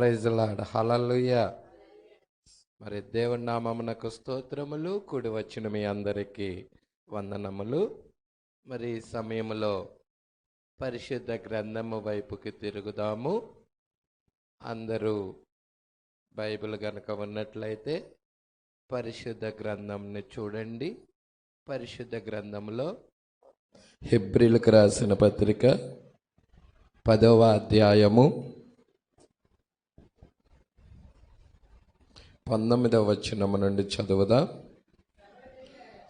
Praise lord, హల్లెలూయా. మరి దేవుని నామమునకు స్తోత్రములు. కూడి వచ్చిన మీ అందరికీ వందనములు. మరి ఈ సమయంలో పరిశుద్ధ గ్రంథము వైపుకి తిరుగుదాము. అందరూ బైబిల్ గనుక ఉన్నట్లయితే పరిశుద్ధ గ్రంథంని చూడండి. పరిశుద్ధ గ్రంథంలో హెబ్రీలకు రాసిన పత్రిక 10వ అధ్యాయము 19వ వచనము నుండి చదువుదాం.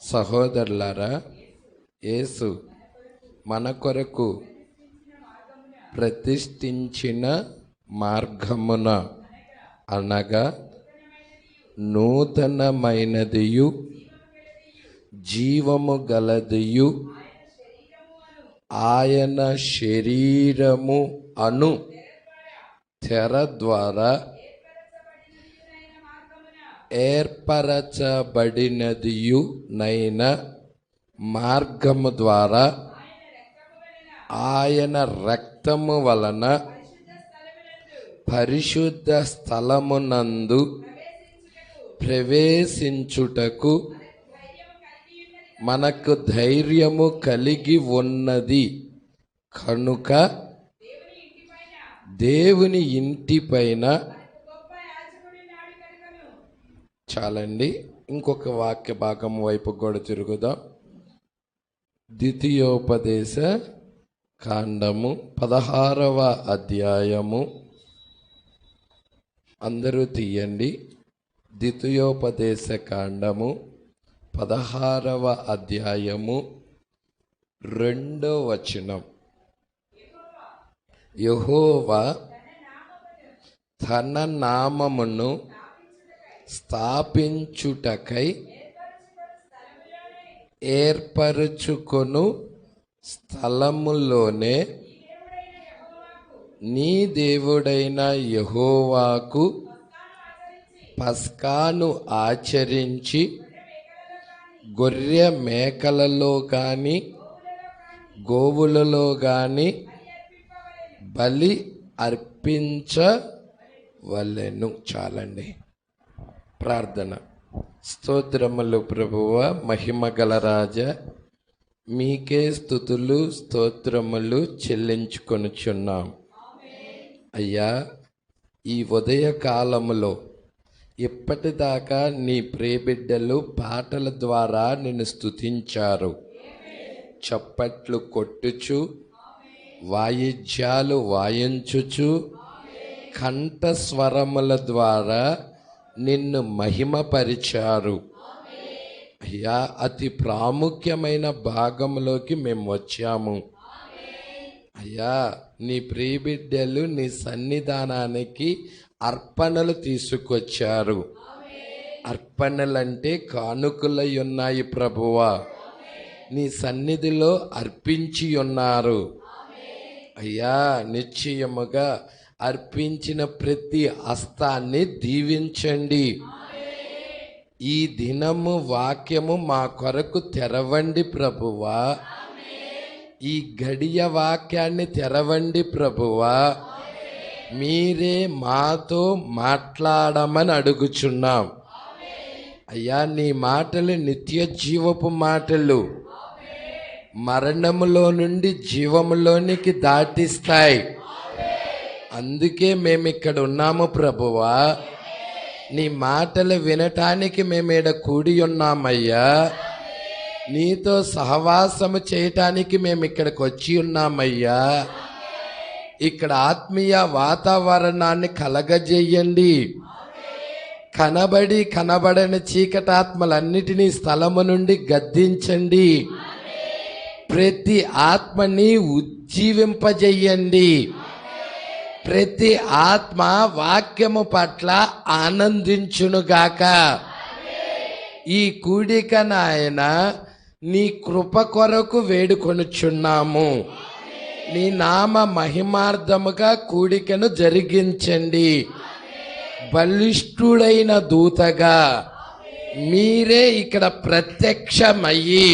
సహోదరులారా, యేసు మన కొరకు ప్రతిష్ఠించిన మార్గమున అనగా నూతనమైనదియు జీవము గలదియు ఆయన శరీరము అను తెర ద్వారా ఏర్పరచబడినదియు నైన మార్గము ద్వారా ఆయన రక్తము వలన పరిశుద్ధ స్థలమునందు ప్రవేశించుటకు మనకు ధైర్యము కలిగి ఉన్నది కనుక దేవుని ఇంటిపైన చాలండి. ఇంకొక వాక్య భాగం వైపు కూడా తిరుగుదాం. ద్వితీయోపదేశ కాండము 16వ అధ్యాయము, అందరూ తీయండి. ద్వితీయోపదేశ కాండము 16వ అధ్యాయము 2వ వచనం. యెహోవా తన నామమును స్థాపించుటకై ఏర్పరచుకొను స్థలములోనే నీ దేవుడైన యెహోవాకు పస్కాను ఆచరించి గొర్రె మేకలలో కానీ గోవులలో కానీ బలి అర్పించవలెను. చాలండి. ప్రార్థన. స్తోత్రములు ప్రభువ, మహిమగల రాజా, మీకే స్తుతులు స్తోత్రములు చెల్లించుకొనుచున్నాం. అయ్యా, ఈ ఉదయ కాలములో ఇప్పటిదాకా నీ ప్రియబిడ్డలు పాటల ద్వారా నిన్ను స్తుతించారు. చప్పట్లు కొట్టుచు, వాయిద్యాలు వాయించుచు, కంఠస్వరముల ద్వారా నిన్ను మహిమపరిచారు. అయ్యా, అతి ప్రాముఖ్యమైన భాగంలోకి మేము వచ్చాము. అయ్యా, నీ ప్రియబిడ్డలు నీ సన్నిధానానికి అర్పణలు తీసుకొచ్చారు. అర్పణలంటే కానుకలై ఉన్నాయి ప్రభువా. నీ సన్నిధిలో అర్పించి ఉన్నారు. అయ్యా, నిశ్చయముగా అర్పించిన ప్రతి హస్తాన్ని దీవించండి. ఈ దినము వాక్యము మా కొరకు తెరవండి ప్రభువా. ఈ గడియ వాక్యాన్ని తెరవండి ప్రభువా. మీరే మాతో మాట్లాడమని అడుగుచున్నాం. అయ్యా, నీ మాటలు నిత్య జీవపు మాటలు, మరణములో నుండి జీవములోనికి దాటిస్తాయి. అందుకే మేము ఇక్కడ ఉన్నాము ప్రభువా. నీ మాటలు వినటానికి మేము ఈడ కూడి ఉన్నామయ్యా. నీతో సహవాసము చేయటానికి మేము ఇక్కడికి వచ్చి ఉన్నామయ్యా. ఇక్కడ ఆత్మీయ వాతావరణాన్ని కలగజేయండి. కనబడని చీకటాత్మలన్నిటినీ స్థలము నుండి గద్దించండి. ప్రతి ఆత్మని ఉజ్జీవింపజేయండి. ప్రతి ఆత్మ వాక్యము పట్ల ఆనందించునుగాక. ఈ కూడిక నాయన నీ కృప కొరకు వేడుకొనుచున్నాము. నీ నామ మహిమార్థముగా కూడికను జరిగించండి. బలిష్ఠుడైన దూతగా మీరే ఇక్కడ ప్రత్యక్షమయ్యి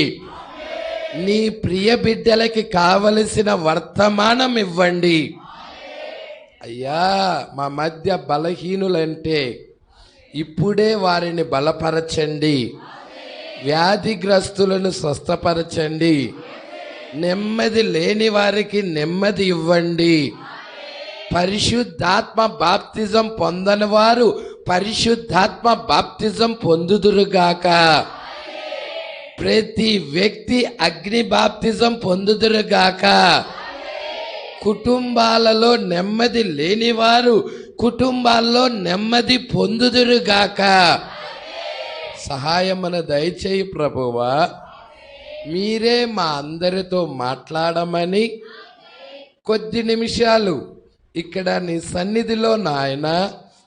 నీ ప్రియ బిడ్డలకి కావలసిన వర్తమానం ఇవ్వండి. అయ్యా మా మధ్య బలహీనులంటే ఇప్పుడే వారిని బలపరచండి, వ్యాధిగ్రస్తులను స్వస్థపరచండి, నెమ్మది లేని వారికి నెమ్మది ఇవ్వండి. పరిశుద్ధాత్మ బాప్తిజం పొందని వారు పరిశుద్ధాత్మ బాప్తిజం పొందుదురుగాక. ప్రతి వ్యక్తి అగ్ని బాప్తిజం పొందుదురుగాక. కుటుంబాలలో నెమ్మది లేని వారు కుటుంబాల్లో నెమ్మది పొందుదురుగాక. సహాయమును దయచేయి ప్రభువా. మీరే మా అందరితో మాట్లాడమని కొద్ది నిమిషాలు ఇక్కడ నీ సన్నిధిలో నాయన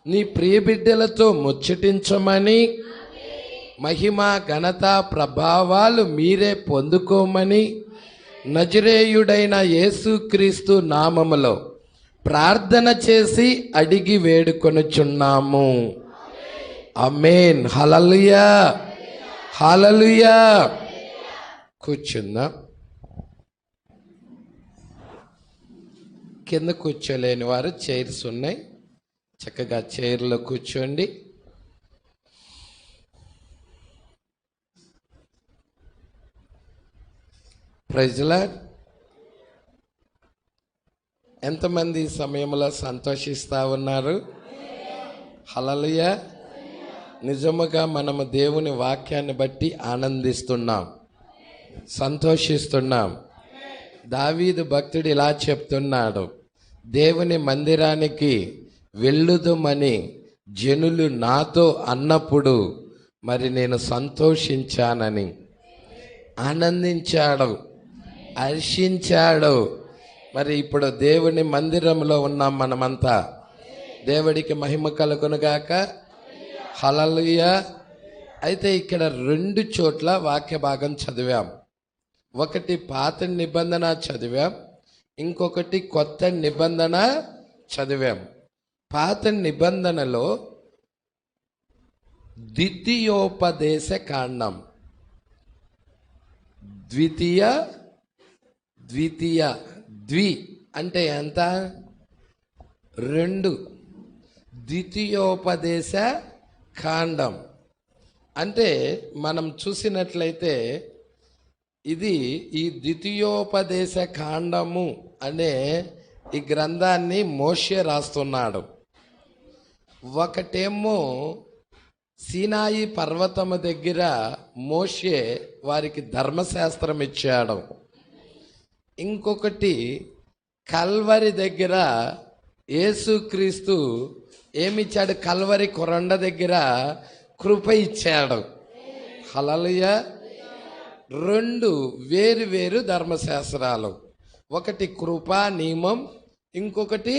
నీ ప్రియ బిడ్డలతో ముచ్చటించమని, మహిమ ఘనత ప్రభావాలు మీరే పొందుకోమని నజరేయుడైన యేసుక్రీస్తు నామములో ప్రార్థన చేసి అడిగి వేడుకొనుచున్నాము. ఆమేన్. హల్లెలూయా, హల్లెలూయా. కూర్చుందాం. కింద కూర్చోలేని వారు చైర్స్ ఉన్నాయి, చక్కగా చైర్లో కూర్చోండి. Praise lord. ఎంతమంది ఈ సమయంలో సంతోషిస్తూ ఉన్నారు? హల్లెలూయా. నిజముగా మనము దేవుని వాక్యాన్ని బట్టి ఆనందిస్తున్నాం, సంతోషిస్తున్నాం. దావీదు భక్తుడు ఇలా చెప్తున్నాడు, దేవుని మందిరానికి వెళ్ళుదుమని జనులు నాతో అన్నప్పుడు మరి నేను సంతోషించానని. ఆనందించాడు, హర్షించాడు. మరి ఇప్పుడు దేవుని మందిరంలో ఉన్నాం మనమంతా. దేవుడికి మహిమ కలుగునుగాక. హల్లెలూయా. అయితే ఇక్కడ 2 చోట్ల వాక్య భాగం చదివాం. ఒకటి పాత నిబంధన చదివాం, ఇంకొకటి కొత్త నిబంధన చదివాం. పాత నిబంధనలో ద్వితీయోపదేశ కాండం, ద్వితీయ ద్వి అంటే ఎంత? 2. ద్వితీయోపదేశ కాండం అంటే మనం చూసినట్లయితే ఇది ఈ ద్వితీయోపదేశ కాండము అనే ఈ గ్రంథాన్ని మోషే రాస్తున్నాడు. ఒకటేమో సీనాయి పర్వతము దగ్గర మోషే వారికి ధర్మశాస్త్రం ఇచ్చాడు. ఇంకొకటి కల్వరి దగ్గర యేసుక్రీస్తు ఏమిచ్చాడు? కల్వరి కొరండ దగ్గర కృప ఇచ్చాడు. హల్లెలూయా. 2 వేరు వేరు ధర్మశాస్త్రాలు. ఒకటి కృపా నియమం, ఇంకొకటి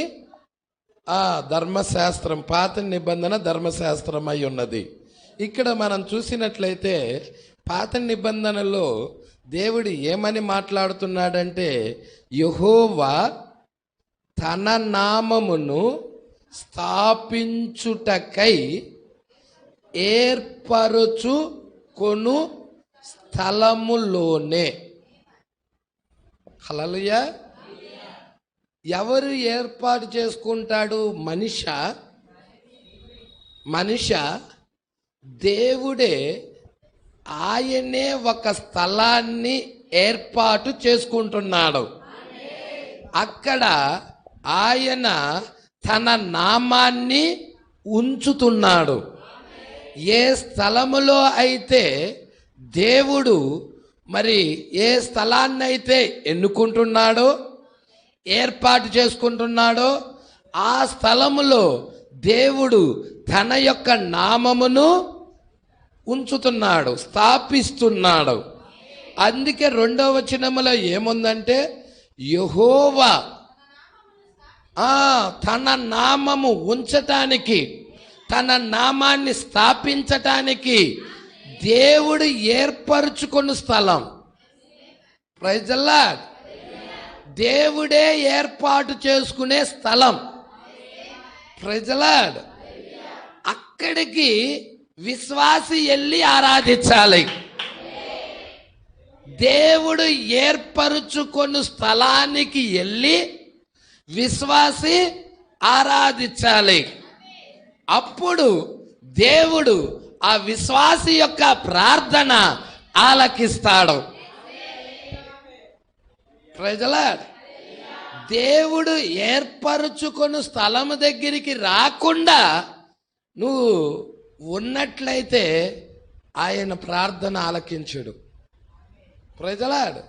ధర్మశాస్త్రం. పాత నిబంధన ధర్మశాస్త్రం అయి ఉన్నది. ఇక్కడ మనం చూసినట్లయితే పాత నిబంధనలో దేవుడు ఏమని మాట్లాడుతున్నాడంటే, యెహోవా తన నామమును స్థాపించుటకై ఏర్పరచుకొను స్థలములోనే. హల్లెలూయా. ఎవరు ఏర్పాటు చేసుకుంటాడు? మనిష దేవుడే ఆయనే ఒక స్థలాన్ని ఏర్పాటు చేసుకుంటున్నాడు. అక్కడ ఆయన తన నామాన్ని ఉంచుతున్నాడు. ఏ స్థలములో అయితే దేవుడు మరి ఏ స్థలాన్ని అయితే ఎన్నుకుంటున్నాడో, ఏర్పాటు చేసుకుంటున్నాడో, ఆ స్థలములో దేవుడు తన యొక్క నామమును ఉంచుతున్నాడు, స్థాపిస్తున్నాడు. అందుకే 2వ వచనములో ఏముందంటే, యెహోవా తన నామము ఉంచటానికి, తన నామాన్ని స్థాపించటానికి దేవుడు ఏర్పరచుకున్న స్థలం. Praise the lord. దేవుడే ఏర్పాటు చేసుకునే స్థలం. Praise the lord. అక్కడికి విశ్వాసి వెళ్ళి ఆరాధించాలి. దేవుడు ఏర్పరచుకున్న స్థలానికి వెళ్ళి విశ్వాసి ఆరాధించాలి. అప్పుడు దేవుడు ఆ విశ్వాసి యొక్క ప్రార్థన ఆలకిస్తాడు. ప్రజలా, దేవుడు ఏర్పరుచుకొని స్థలము దగ్గరికి రాకుండా నువ్వు ఉన్నట్లయితే ఆయన ప్రార్థన ఆలకించుడు. ప్రజలాడు,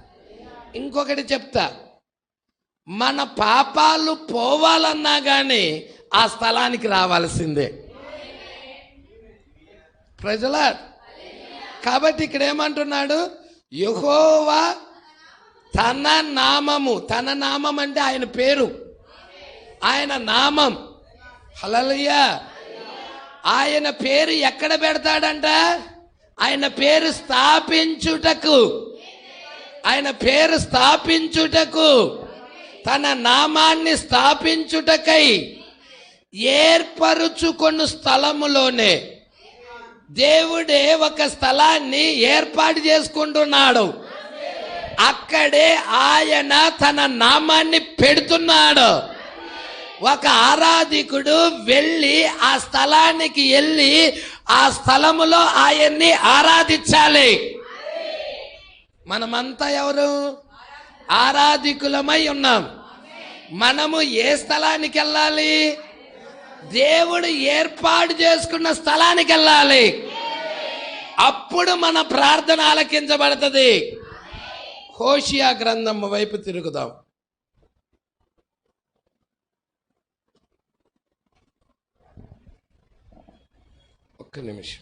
ఇంకొకటి చెప్తా, మన పాపాలు పోవాలన్నా కానీ ఆ స్థలానికి రావాల్సిందే. ప్రజలాడు, కాబట్టి ఇక్కడ ఏమంటున్నాడు, యెహోవా తన నామం అంటే ఆయన పేరు, ఆయన నామం. హల్లెలూయా. ఆయన పేరు ఎక్కడ పెడతాడంట? ఆయన పేరు స్థాపించుటకు తన నామాన్ని స్థాపించుటకై ఏర్పరుచుకొను స్థలములోనే దేవుడే ఒక స్థలాన్ని ఏర్పాటు చేసుకుంటున్నాడు. అక్కడే ఆయన తన నామాన్ని పెడుతున్నాడు. ఒక ఆరాధికుడు వెళ్ళి ఆ స్థలానికి వెళ్ళి ఆ స్థలములో ఆయన్ని ఆరాధించాలి. మనమంతా ఎవరు? ఆరాధికులమై ఉన్నాం. మనము ఏ స్థలానికి వెళ్ళాలి? దేవుడు ఏర్పాటు చేసుకున్న స్థలానికి వెళ్ళాలి. అప్పుడు మన ప్రార్థన ఆలకించబడుతుంది. హోషియా గ్రంథం వైపు తిరుగుదాం. ఒక్క నిమిషం.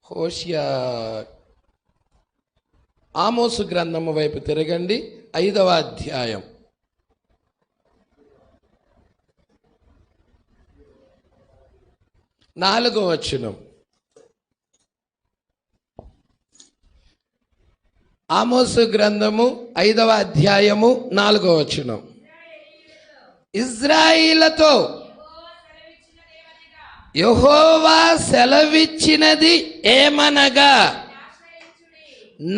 హోషియా ఆమోసు గ్రంథము వైపు తిరగండి. 5వ అధ్యాయం 4వ వచనం. ఆమోసు గ్రంథము 5వ అధ్యాయము 4వ వచనం. ఇశ్రాయేలుతో యెహోవా సెలవిచ్చినది ఏమనగా,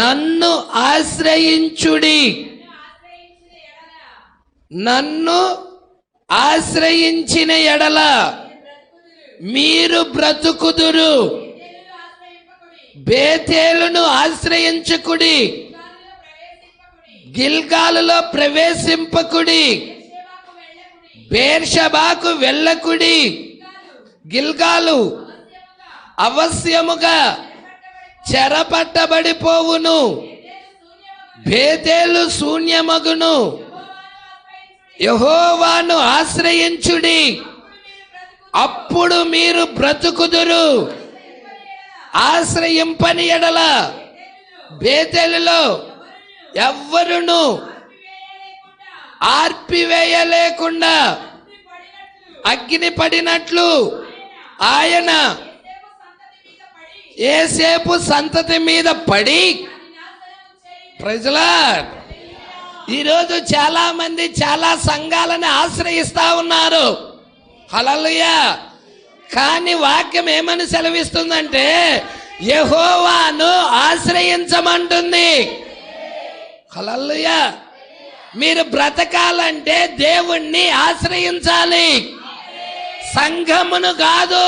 నన్ను ఆశ్రయించుడి, నన్ను ఆశ్రయించిన ఎడల మీరు బ్రతుకుదురు. బేతేలును ఆశ్రయించుకుడి, గిల్గాలులో ప్రవేశింపకుడి, బేర్షబాకు వెళ్ళకుడి. గిల్గాలు అవశ్యముగా చెరపట్టబడిపోవును, బేతేలు శూన్యమగును. యెహోవాను ఆశ్రయించుడి, అప్పుడు మీరు బ్రతుకుదురు. ఆశ్రయింపని ఎడల బేతేలులో ఎవ్వరును ఆర్పివేయలేకుండా అగ్ని పడినట్లు ఆయన యోసేపు సంతతి మీద పడి. ప్రజలా, ఈరోజు చాలా మంది చాలా సంఘాలను ఆశ్రయిస్తా ఉన్నారు. హల్లెలూయా. కానీ వాక్యం ఏమని సెలవిస్తుందంటే యెహోవాను ఆశ్రయించమంటుంది. హల్లెలూయా. మీరు బ్రతకాలంటే దేవుణ్ణి ఆశ్రయించాలి, సంఘమును కాదు.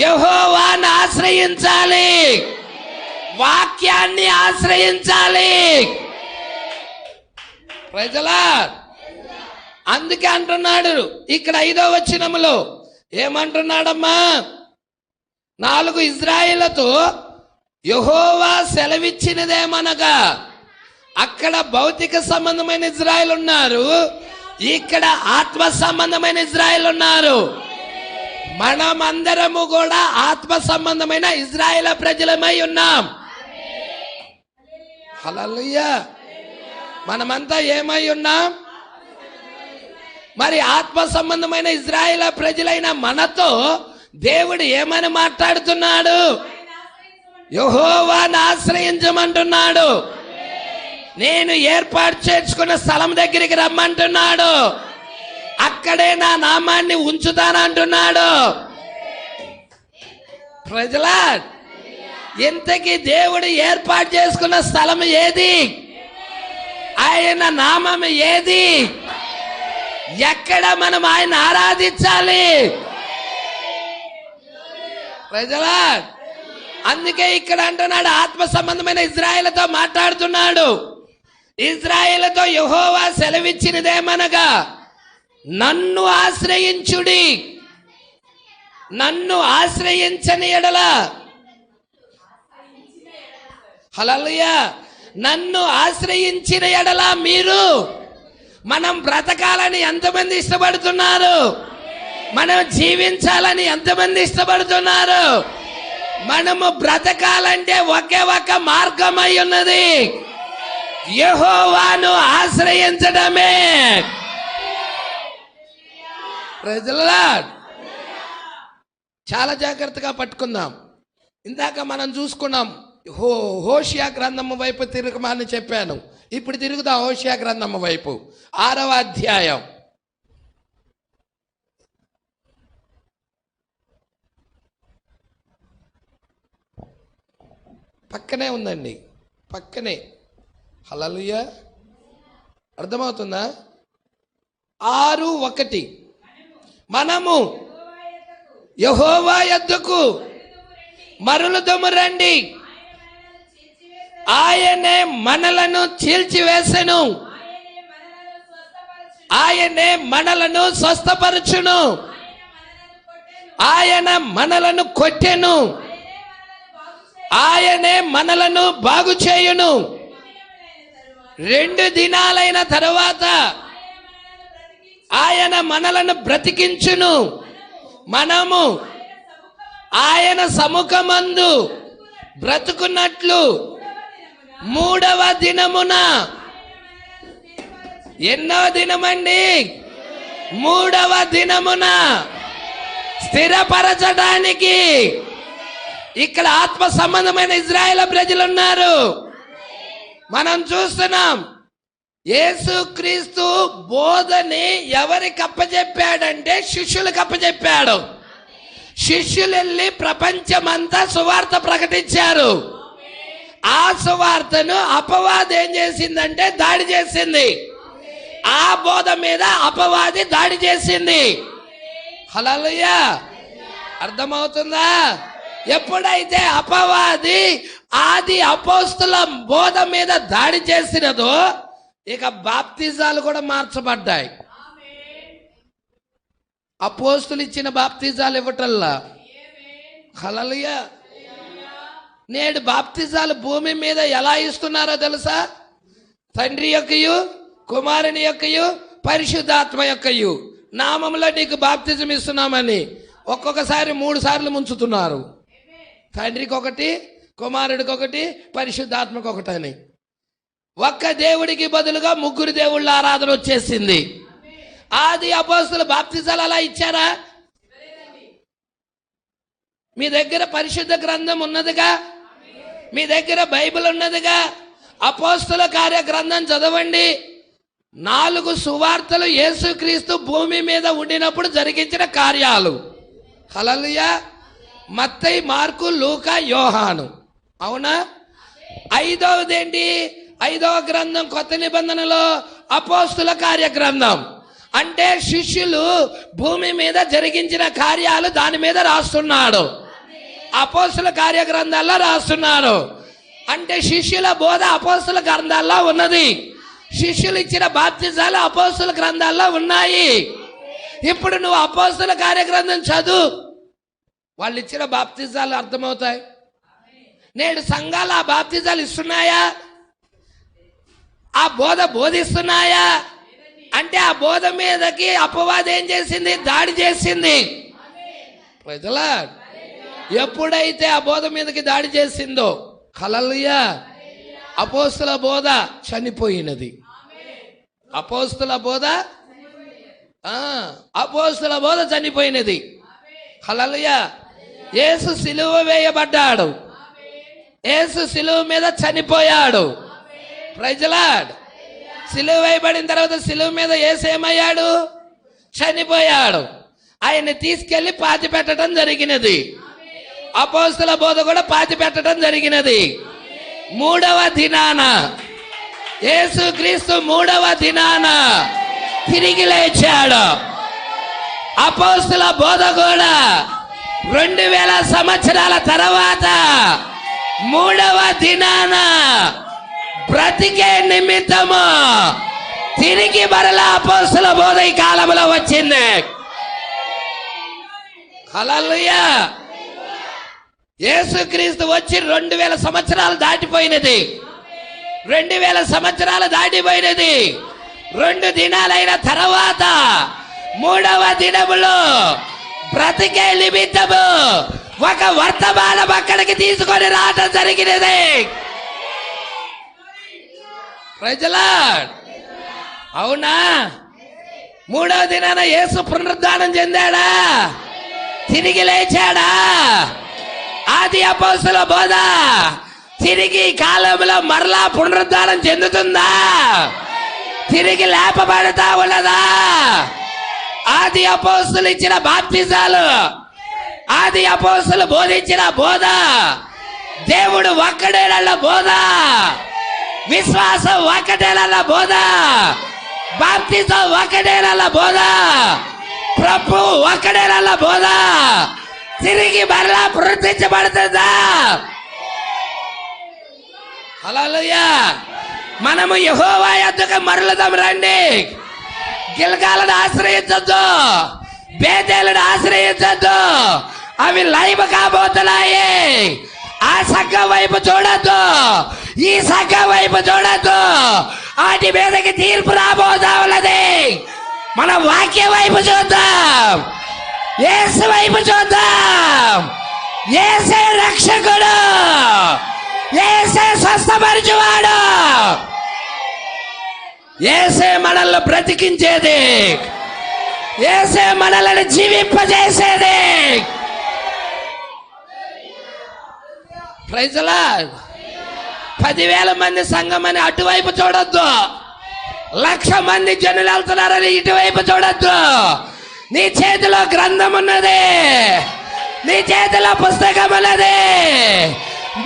యెహోవాను ఆశ్రయించాలి, వాక్యాన్ని ఆశ్రయించాలి. ప్రజలా, అందుకే అంటున్నాడు ఇక్కడ 5వ వచనములో ఏమంటున్నాడమ్మా, 4 ఇశ్రాయేలుతో యెహోవా సెలవిచ్చినదేమనగా, అక్కడ భౌతిక సంబంధమైన ఇజ్రాయెల్ ఉన్నారు, ఇక్కడ ఆత్మ సంబంధమైన ఇజ్రాయెల్ ఉన్నారు. మనమందరము కూడా ఆత్మ సంబంధమైన ఇజ్రాయేల్ ప్రజలమై ఉన్నాం. హల్లెలూయా. మనమంతా ఏమై ఉన్నాం? మరి ఆత్మ సంబంధమైన ఇజ్రాయేల్ ప్రజలైన మనతో దేవుడు ఏమని మాట్లాడుతున్నాడు? యెహోవాను ఆశ్రయించమంటున్నాడు. నేను ఏర్పాటు చేసుకున్న స్థలం దగ్గరికి రమ్మంటున్నాడు. అక్కడే నా నామాన్ని ఉంచుతానంటున్నాడు. ప్రజలా, ఇంతకీ దేవుడు ఏర్పాటు చేసుకున్న స్థలం ఏది? ఆయన నామం ఏది? ఎక్కడ మనం ఆయన ఆరాధించాలి? ప్రజలా, అందుకే ఇక్కడ అంటున్నాడు, ఆత్మ సంబంధమైన ఇజ్రాయేలుతో మాట్లాడుతున్నాడు. ఇజ్రాయేలుతో యెహోవా సెలవిచ్చినదేమనగా, నన్ను ఆశ్రయించుడి, నన్ను ఆశ్రయించని ఎడల, హల్లెలూయా, నన్ను ఆశ్రయించిన ఎడల మీరు, మనం బ్రతకాలని ఎంతమంది ఇష్టపడుతున్నారు? మనం జీవించాలని ఎంతమంది ఇష్టపడుతున్నారు? మనము బ్రతకాలంటే ఒకే ఒక మార్గం అయి ఉన్నది, యెహోవాను ఆశ్రయించడమే. ప్రజలా, చాలా జాగ్రత్తగా పట్టుకుందాం. ఇందాక మనం చూసుకున్నాం, హోషియా గ్రంథము వైపు తిరగమని చెప్పాను. ఇప్పుడు తిరుగుదాం హోషియా గ్రంథము వైపు, 6వ అధ్యాయం. పక్కనే ఉందండి, పక్కనే. హల్లెలూయా, అర్థమవుతుందా? 6:1, మనము యెహోవా యొద్దకు మరలుదము రండి, ఆయనే మనలను చీల్చివేసెను, ఆయనే మనలను స్వస్థపరచును, ఆయన మనలను కొట్టెను, ఆయనే మనలను బాగు చేయును. 2 దినాలైన తరువాత ఆయన మనలను బ్రతికించును. మనము ఆయన సముఖమందు బ్రతుకున్నట్లు 3వ దినమున, ఎన్నో దినమండి? 3వ దినమున స్థిరపరచడానికి ఇక్కడ ఆత్మ సంబంధమైన ఇజ్రాయేల్ ప్రజలు ఉన్నారు. మనం చూస్తున్నాం, యేసుక్రీస్తు బోధని ఎవరికి అప్పచెప్పాడంటే శిష్యులకు అప్పచెప్పాడు. శిష్యులు వెళ్ళి ప్రపంచమంతా సువార్త ప్రకటించారు. ఆ సువార్తను అపవాది ఏం చేసిందంటే దాడి చేసింది. ఆ బోధ మీద అపవాది దాడి చేసింది. హల్లెలూయా, అర్థమవుతుందా? ఎప్పుడైతే అపవాది ఆది అపోస్తుల బోధ మీద దాడి చేసినదో, ఇక బాప్తిజాలు కూడా మార్చబడ్డాయి. అపోస్తులు ఇచ్చిన బాప్తిజాలు ఇవ్వటల్లా. హల్లెలూయా. నేడు బాప్తిజాలు భూమి మీద ఎలా ఇస్తున్నారో తెలుసా? తండ్రి యొక్కయు, కుమారుని యొక్కయు, పరిశుద్ధాత్మ యొక్కయు నామములో నీకు బాప్తిజం ఇస్తున్నామని ఒక్కొక్కసారి 3 సార్లు ముంచుతున్నారు. తండ్రికి ఒకటి, కుమారుడికి ఒకటి, పరిశుద్ధాత్మకు ఒకటి అని. ఒక్క దేవుడికి బదులుగా 3 దేవుళ్ళ ఆరాధన వచ్చేసింది. ఆది అపోస్తుల బాప్తిజాలు అలా ఇచ్చారా? మీ దగ్గర పరిశుద్ధ గ్రంథం ఉన్నదిగా, మీ దగ్గర బైబిల్ ఉన్నదిగా. అపోస్తుల కార్య గ్రంథం చదవండి. 4 సువార్తలు యేసుక్రీస్తు భూమి మీద ఉండినప్పుడు జరిగించిన కార్యాలు. హల్లెలూయా. మత్తయి, మార్కు, లూకా, యోహాను. అవునా? 5వది ఏంటి? 5వ గ్రంథం కొత్త నిబంధనలో అపోస్తుల కార్య గ్రంథం. అంటే శిష్యులు భూమి మీద జరిగించిన కార్యాలు దాని మీద రాస్తున్నాడు. అపోస్తుల కార్య గ్రంథాల్లో రాస్తున్నారు. అంటే శిష్యుల బోధ అపోస్తుల గ్రంథాల్లో ఉన్నది. శిష్యులు ఇచ్చిన బాప్తిజాలు అపోస్తుల గ్రంథాల్లో ఉన్నాయి. ఇప్పుడు నువ్వు అపోస్తుల కార్య గ్రంథం చదువు, వాళ్ళు ఇచ్చిన బాప్తిజాలు అర్థమవుతాయి. నేడు సంఘాలు ఆ బాప్తిజాలు ఇస్తున్నాయా? ఆ బోధ బోధిస్తున్నాయా? అంటే ఆ బోధ మీదకి అపవాది ఏం చేసింది? దాడి చేసింది. ప్రజలా, ఎప్పుడైతే ఆ బోధ మీదకి దాడి చేసిందో, హల్లెలూయా, అపోస్తుల బోధ చనిపోయినది. అపోస్తుల బోధ అపోస్తుల బోధ చనిపోయినది. హల్లెలూయా. యేసు సిలువ వేయబడ్డాడు. యేసు సిలువ మీద చనిపోయాడు. Praise the lord. సిలువ వేయబడిన తర్వాత సిలువ మీద యేసు ఏమయ్యాడు? చనిపోయాడు. ఆయన్ని తీసుకెళ్లి పాతి పెట్టడం జరిగినది. అపోస్తల బోధ కూడా పాతి పెట్టడం జరిగినది. 3వ దినాన యేసుక్రీస్తు 3వ దినాన తిరిగి లేచాడు. అపోస్తల బోధ కూడా 2000 సంవత్సరాల తర్వాత 3వ దినాన బ్రతికే నిమిత్తము తిరిగి మరలా అపోస్తల బోధ ఈ కాలంలో వచ్చింది. హల్లెలూయా. యేసుక్రీస్తు వచ్చి 2000 సంవత్సరాలు దాటిపోయినది. 2000 సంవత్సరాలు దాటిపోయినది. 2 దినాలైన తర్వాత 3వ దినములో బ్రతికే నిమిత్తము ఒక వర్తమానం అక్కడికి తీసుకొని రావడం జరిగినది. Praise the lord. అవునా? 3వ దినాన యేసు పునరుద్ధానం చెందాడా? తిరిగి లేచాడా? ఆది అపోస్తల బోధ తిరిగి కాలంలో మరలా పునరుద్ధానం చెందుతుందా? తిరిగి లేపబడతా ఉన్నదా? ఆది అపోస్తలు ఇచ్చిన బాప్తిజాలు, ఆది అపోస్తలు బోధించిన బోధ, దేవుడు ఒక్కడేనన్న బోధ, విశ్వాసం ఒక్కటేనన్న బోధ, బాప్తిజం ఒక్కటేనన్న బోధ, ప్రభు ఒక్కడేనన్న బోధ తిరిగి మరలా పునరుద్ధరించబడుతుందా? హల్లెలూయా. మనము యెహోవా యొద్దకు మరలుదాం రండి. గిల్గాలను ఆశ్రయించొద్దు, బేతేలను ఆశ్రయించొద్దు. అవి లైవ్ కాబోతున్నాయి. ఆ సంఘం వైపు చూడొద్దు, ఈ సంఘం వైపు చూడొద్దు. వాటి మీదకి తీర్పు రాబోతా ఉన్నది. మన వాక్య వైపు చూద్దాం, యేసు వైపు చూద్దాం. యేసే రక్షకుడు, యేసే స్వస్థపరచువాడు, యేసే మనల్ని బ్రతికించేది, యేసే మనల్ని జీవింపజేసేది. Praise the lord. 10,000 మంది సంఘం అని అటువైపు చూడొద్దు, 1,00,000 మంది జనులు వెళ్తున్నారని ఇటువైపు చూడొద్దు. నీ చేతిలో గ్రంథం ఉన్నది, నీ చేతిలో పుస్తకం ఉన్నది,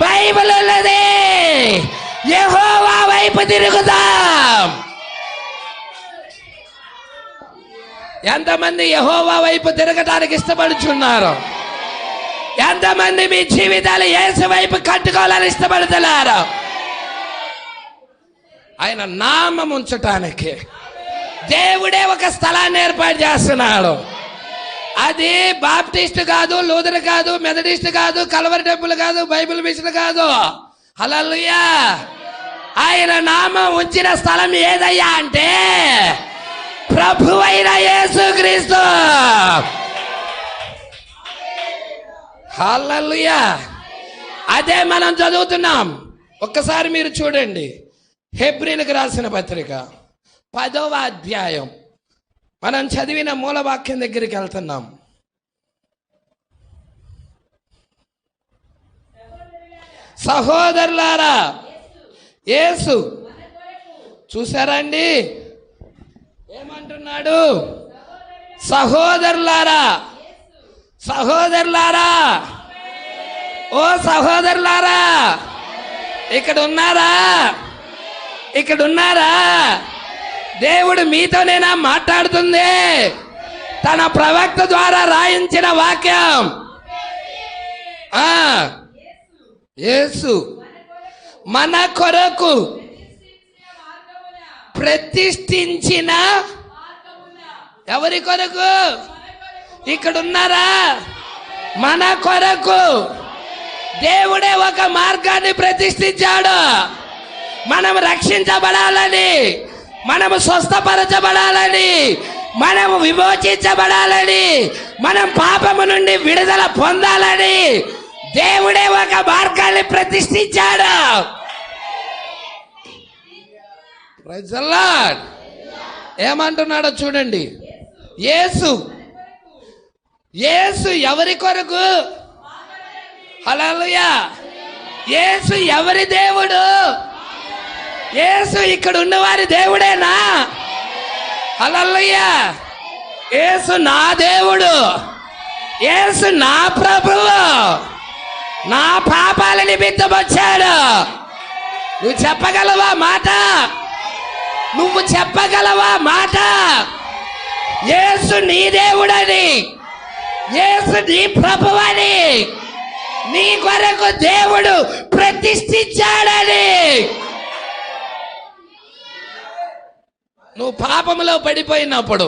బైబిల్ ఉన్నది. యెహోవా వైపు తిరుగుదాం. ఎంతమంది యెహోవా వైపు తిరగటానికి ఇష్టపడుచున్నారు? ఎంతమంది మీ జీవితాలు యేసు వైపు కట్టుకోవాలని ఇష్టపడుతున్నారు? ఆయన నామం ఉంచటానికి దేవుడే ఒక స్థలాన్ని ఏర్పాటు చేస్తున్నాడు. అది బాప్టిస్ట్ కాదు, లూథర్ కాదు, మెథడిస్ట్ కాదు, కల్వరి టెంపుల్ కాదు, బైబిల్ మిషన్ కాదు. హల్లెలూయా. ఆయన నామం ఉంచిన స్థలం ఏదయ్యా అంటే ప్రభువైన యేసుక్రీస్తు. హల్లెలూయా. అదే మనం చదువుతున్నాం. ఒక్కసారి మీరు చూడండి, హెబ్రీలకు రాసిన పత్రిక 10వ అధ్యాయం. మనం చదివిన మూల వాక్యం దగ్గరికి వెళ్తున్నాం. సహోదరులారా, యేసు చూసారా అండి ఏమంటున్నాడు? సహోదరులారా, సహోదరులారా, ఓ సహోదరులారా, ఇక్కడ ఉన్నారా? ఇక్కడ ఉన్నారా? దేవుడు మీతోనేనా మాట్లాడుతుంది? తన ప్రవక్త ద్వారా రాయించిన వాక్యం. యేసు మన కొరకు ప్రతిష్ఠించిన, ఎవరి కొరకు? ఇక్కడ ఉన్నారా? మన కొరకు దేవుడే ఒక మార్గాన్ని ప్రతిష్ఠించాడు. మనం రక్షించబడాలని, మనము స్వస్థపరచబడాలని, మనము విమోచించబడాలని, మనం పాపము నుండి విడుదల పొందాలని దేవుడే ఒక మార్గాన్ని ప్రతిష్ఠించాడు. Praise the lord. ఏమంటున్నాడో చూడండి. యేసు, యేసు ఎవరి కొరకు? హల్లెలూయా. యేసు ఎవరి దేవుడు? యేసు ఇక్కడ ఉన్నవారి దేవుడేనా? హల్లెలూయా. యేసు నా దేవుడు, యేసు నా ప్రభువు, నా పాపాల నిమిత్తం వచ్చాడు. నువ్వు చెప్పగలవా మాట? నువ్వు చెప్పగలవా మాట? యేసు నీ దేవుడని, యేసు నీ ప్రభువని, నీ కొరకు దేవుడు ప్రతిష్ఠించాడని. నువ్వు పాపములో పడిపోయినప్పుడు,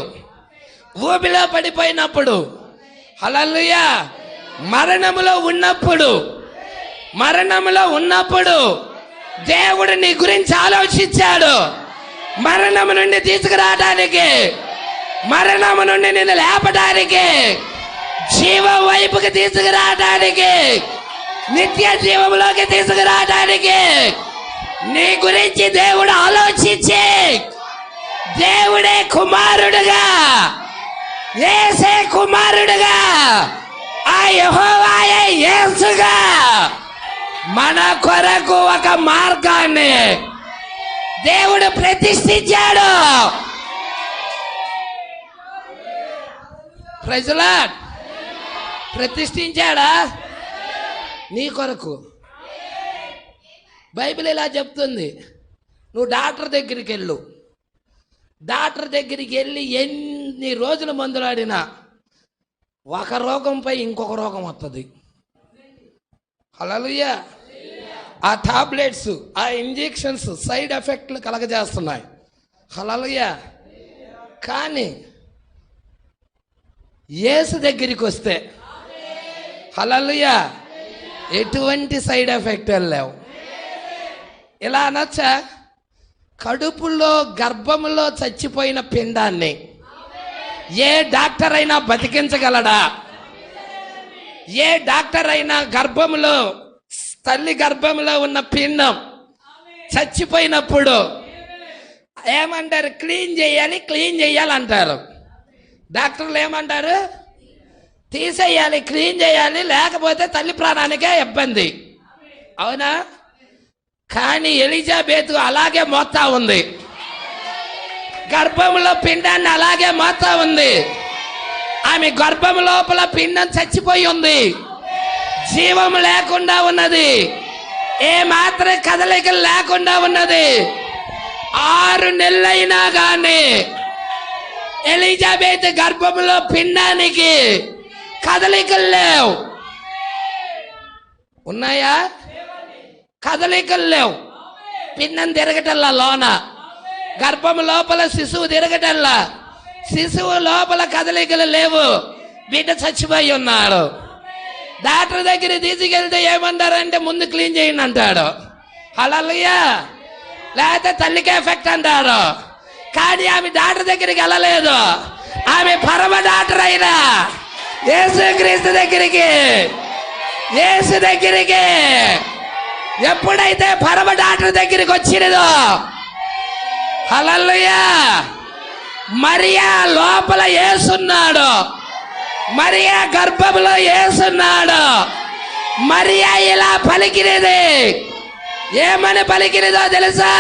ఊబిలో పడిపోయినప్పుడు, హల్లెలూయా, మరణములో ఉన్నప్పుడు దేవుడు నీ గురించి ఆలోచించాడు. మరణము నుండి తీసుకురావడానికి, మరణము నుండి నిన్ను లేపడానికి, జీవం వైపుకి తీసుకురావడానికి, నిత్య జీవంలోకి తీసుకురావడానికి నీ గురించి దేవుడు ఆలోచించి దేవుడే కుమారుడుగా, యేసే కుమారుడుగా, ఆ యెహోవాయే యేసుగా మన కొరకు ఒక మార్గాన్ని దేవుడు ప్రతిష్ఠించాడు. Praise the lord. ప్రతిష్ఠించాడా? నీ కొరకు. బైబిల్ ఇలా చెప్తుంది, నువ్వు డాక్టర్ దగ్గరికి వెళ్ళు. డాక్టర్ దగ్గరికి వెళ్ళి ఎన్ని రోజులు మందులు ఆడినా ఒక రోగంపై ఇంకొక రోగం వస్తుంది. హల్లెలూయా. ఆ టాబ్లెట్స్, ఆ ఇంజెక్షన్స్ సైడ్ ఎఫెక్ట్లు కలగజేస్తున్నాయి. హల్లెలూయా. కానీ యేసు దగ్గరికి వస్తే, హల్లెలూయా, ఎటువంటి సైడ్ ఎఫెక్ట్ లేవు. ఇలా అనొచ్చా? కడుపులో గర్భములో చచ్చిపోయిన పిండాన్ని ఏ డాక్టర్ అయినా బతికించగలడా? ఏ డాక్టర్ అయినా గర్భములో, తల్లి గర్భంలో ఉన్న పిండం చచ్చిపోయినప్పుడు ఏమంటారు? క్లీన్ చేయాలి అంటారు. డాక్టర్లు ఏమంటారు? తీసేయాలి, క్లీన్ చేయాలి, లేకపోతే తల్లి ప్రాణానికే ఇబ్బంది. అవునా? కానీ ఎలిజబెత్ అలాగే మోస్తా ఉంది, గర్భంలో పిండాన్ని అలాగే మోస్తా ఉంది. ఆమె గర్భం లోపల పిండం చచ్చిపోయి ఉంది, జీవం లేకుండా ఉన్నది, ఏ మాత్రం కదలికలు లేకుండా ఉన్నది. 6 నెలలైనా కానీ ఎలిజబెత్ గర్భంలో పిండానికి కదలికలు లేవు. ఉన్నాయా? కదలికలు లేవు. పిండం తిరగటల్లా, లోన గర్భం లోపల శిశువు తిరగటల్లా, శిశువు లోపల కదలికలు లేవు, బిడ్డ చచ్చిపోయి ఉన్నాడు. డాక్టర్ దగ్గర తీసుకెళ్తే ఏమంటారంటే ముందు క్లీన్ చేయండి అంటాడు. హల్లెలూయా. లేకపోతే తల్లికి ఎఫెక్ట్ అంటారు. కానీ ఆమె డాక్టర్ దగ్గరికి వెళ్ళలేదు. ఆమె పరమ డాక్టర్ అయినా యేసుక్రీస్తు దగ్గరికి, యేసు దగ్గరికి ఎప్పుడైతే పరమ డాక్టర్ దగ్గరికి వచ్చినదో, హల్లెలూయా, మరియా లోపల యేసున్నాడు, మరియా గర్భంలో యేసున్నాడు. మరియా ఇలా పలికినది. ఏమని పలికినదో తెలుసా?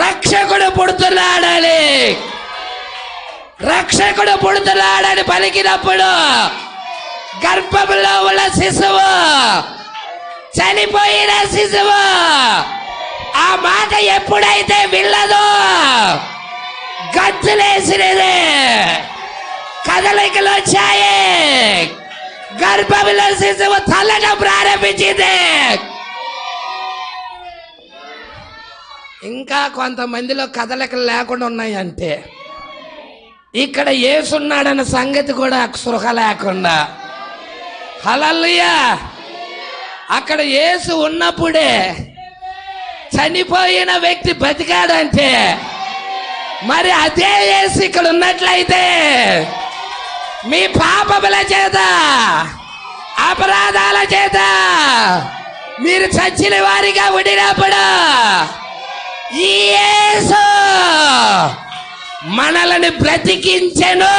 రక్షకుడు పుడుతున్నాడని. రక్షకుడు పుడుతున్నాడని పలికినప్పుడు గర్భంలో ఉన్న శిశువు, చనిపోయిన శిశువు ఆ మాట ఎప్పుడైతే విన్నదో గంతులేసినది, కదలికలు వచ్చాయి, గర్భంలో శిశువు తల్లడం ప్రారంభించింది. ఇంకా కొంతమందిలో కదలికలు లేకుండా ఉన్నాయంటే ఇక్కడ యేసున్నాడన్న సంగతి కూడా స్పృహ లేకుండా. హల్లెలూయా. అక్కడ యేసు ఉన్నప్పుడే చనిపోయిన వ్యక్తి బతికాడంటే మరి అదే యేసు ఇక్కడ ఉన్నట్లయితే మీ పాపముల చేత, అపరాధాల చేత మీరు చచ్చిన వారిగా ఉండినప్పుడు ఈ యేసు మనల్ని బ్రతికించెను.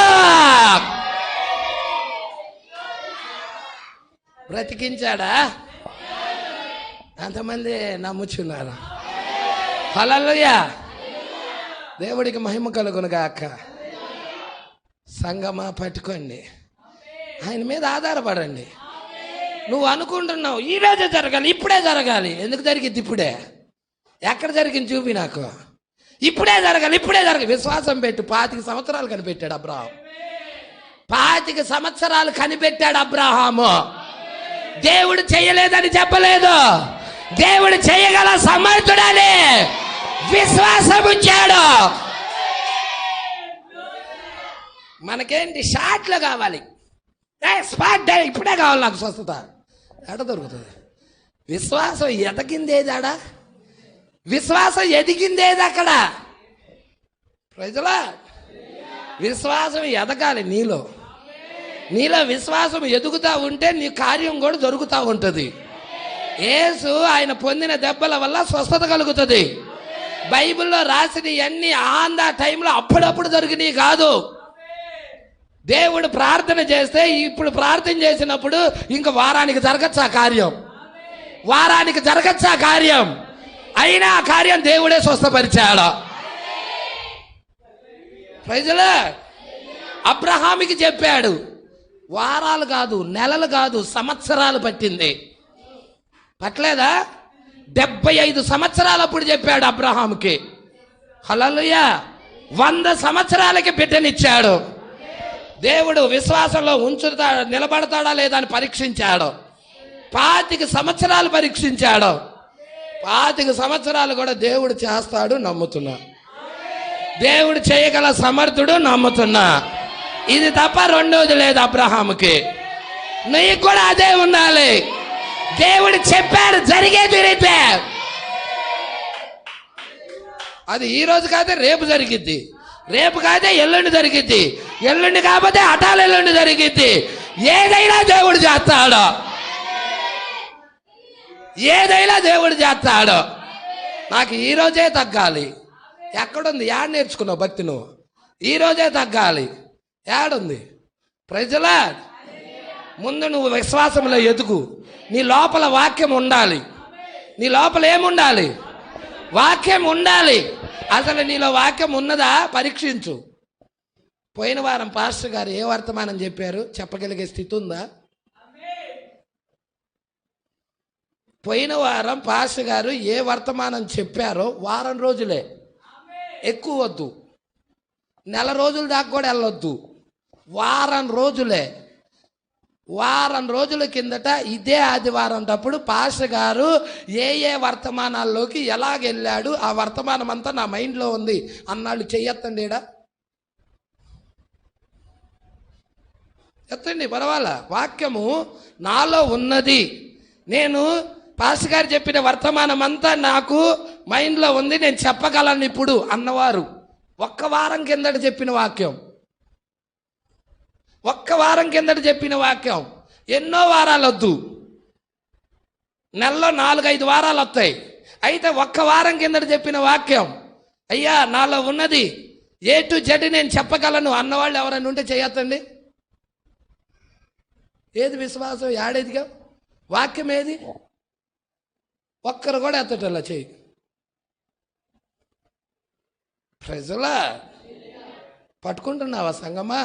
బ్రతికించాడా? ఎంతమంది నమ్ముచున్నారు? హల్లెలూయా. దేవుడికి మహిమ కలుగును గాక. సంగమా పట్టుకోండి, ఆయన మీద ఆధారపడండి. నువ్వు అనుకుంటున్నావు ఈరోజే జరగాలి, ఇప్పుడే జరగాలి. ఎందుకు జరిగింది ఇప్పుడే? ఎక్కడ జరిగింది చూపి నాకు. ఇప్పుడే జరగాలి, ఇప్పుడే జరగాలి. విశ్వాసం పెట్టు. 25 సంవత్సరాలు కనిపెట్టాడు అబ్రహాం. 25 సంవత్సరాలు కనిపెట్టాడు అబ్రహాము. దేవుడు చేయలేదని చెప్పలేదు, దేవుడు చేయగల సమర్థుడని విశ్వాసం ఉంచాడు. మనకేంటి షాట్లు కావాలి, స్పాట్ ఇప్పుడే కావాలి నాకు స్వస్థత. ఎట దొరుకుతుంది? విశ్వాసం ఎదగిందేదాడా? విశ్వాసం ఎదిగిందేది అక్కడ. ప్రజలా విశ్వాసం ఎదగాలి నీలో. నీలో విశ్వాసం ఎదుగుతూ ఉంటే నీ కార్యం కూడా జరుగుతూ ఉంటుంది. యేసు ఆయన పొందిన దెబ్బల వల్ల స్వస్థత కలుగుతుంది. బైబిల్లో రాసినవన్నీ ఆన్ ద టైంలో అప్పుడప్పుడు జరిగినవి కాదు. దేవుడు ప్రార్థన చేస్తే ఇప్పుడు ప్రార్థన చేసినప్పుడు ఇంకా వారానికి జరగచ్చా కార్యం, వారానికి జరగచ్చా కార్యం. అయినా ఆ కార్యం దేవుడే స్వస్థపరిచాడు. ప్రజలు అబ్రహాముకి చెప్పాడు. వారాలు కాదు, నెలలు కాదు, సంవత్సరాలు పట్టింది. పట్టలేదా? 75 సంవత్సరాలు అప్పుడు చెప్పాడు అబ్రహాముకి. హల్లెలూయా. 100 సంవత్సరాలకి బిడ్డనిచ్చాడు. దేవుడు విశ్వాసంలో నిలబడతాడా లేదా అని పరీక్షించాడు. 25 సంవత్సరాలు పరీక్షించాడు. 25 సంవత్సరాలు కూడా దేవుడు చేస్తాడు నమ్ముతున్నా. దేవుడు చేయగల సమర్థుడు నమ్ముతున్నా. ఇది తప్ప రెండోది లేదు అబ్రహాముకి. నీకు కూడా అదే ఉండాలి. దేవుడు చెప్పాడు, జరిగే తీరితే. అది ఈ రోజు కాదే రేపు జరిగిద్ది, రేపు కాదే ఎల్లుండి జరిగిద్ది, ఎల్లుండి కాకపోతే అటాల ఎల్లుండి జరిగిద్ది. ఏదైనా దేవుడు చేస్తాడు, ఏదైనా దేవుడు చేస్తాడు. నాకు ఈ రోజే తగ్గాలి. ఎక్కడుంది? యాడ నేర్చుకున్నావు భక్తి నువ్వు? ఈ రోజే తగ్గాలి. ఏడుంది? ప్రజలా ముందు నువ్వు విశ్వాసంలో ఎదుగు. నీ లోపల వాక్యం ఉండాలి. నీ లోపల ఏముండాలి? వాక్యం ఉండాలి. అసలు నీలో వాక్యం ఉన్నదా పరీక్షించు. పోయిన వారం పాస్టర్ గారు ఏ వర్తమానం చెప్పారు చెప్పగలిగే స్థితి ఉందా? పోయిన వారం పాస్టర్ గారు ఏ వర్తమానం చెప్పారో వారం రోజులే, ఎక్కువ వద్దు, నెల రోజుల దాకా కూడా వెళ్ళొద్దు, వారం రోజులే. వారం రోజుల కిందట ఇదే ఆదివారం అప్పుడు పాస్టర్ గారు ఏ వర్తమానాల్లోకి ఎలాగెళ్ళాడు ఆ వర్తమానం అంతా నా మైండ్లో ఉంది అన్నాళ్ళు. చెయ్యొత్తండి, ఈడ ఎత్తండి, పర్వాలా. వాక్యము నాలో ఉన్నది. నేను పాస్టర్ గారు చెప్పిన వర్తమానం అంతా నాకు మైండ్లో ఉంది, నేను చెప్పగలను ఇప్పుడు అన్నవారు ఒక్క వారం కిందట చెప్పిన వాక్యం, ఒక్క వారం కిందట చెప్పిన వాక్యం. ఎన్నో వారాలు వద్దు, నెలలో 4-5 వారాలు వస్తాయి. అయితే ఒక్క వారం కిందట చెప్పిన వాక్యం, అయ్యా నాలో ఉన్నది A to Z నేను చెప్పగలను అన్నవాళ్ళు ఎవరైనా ఉంటే చేయొద్దండి. ఏది విశ్వాసం? ఏడేదిగా వాక్యం ఏది? ఒక్కరు కూడా ఎత్తటల్లా చెయ్యి. ప్రజలా పట్టుకుంటున్నావా సంగమా?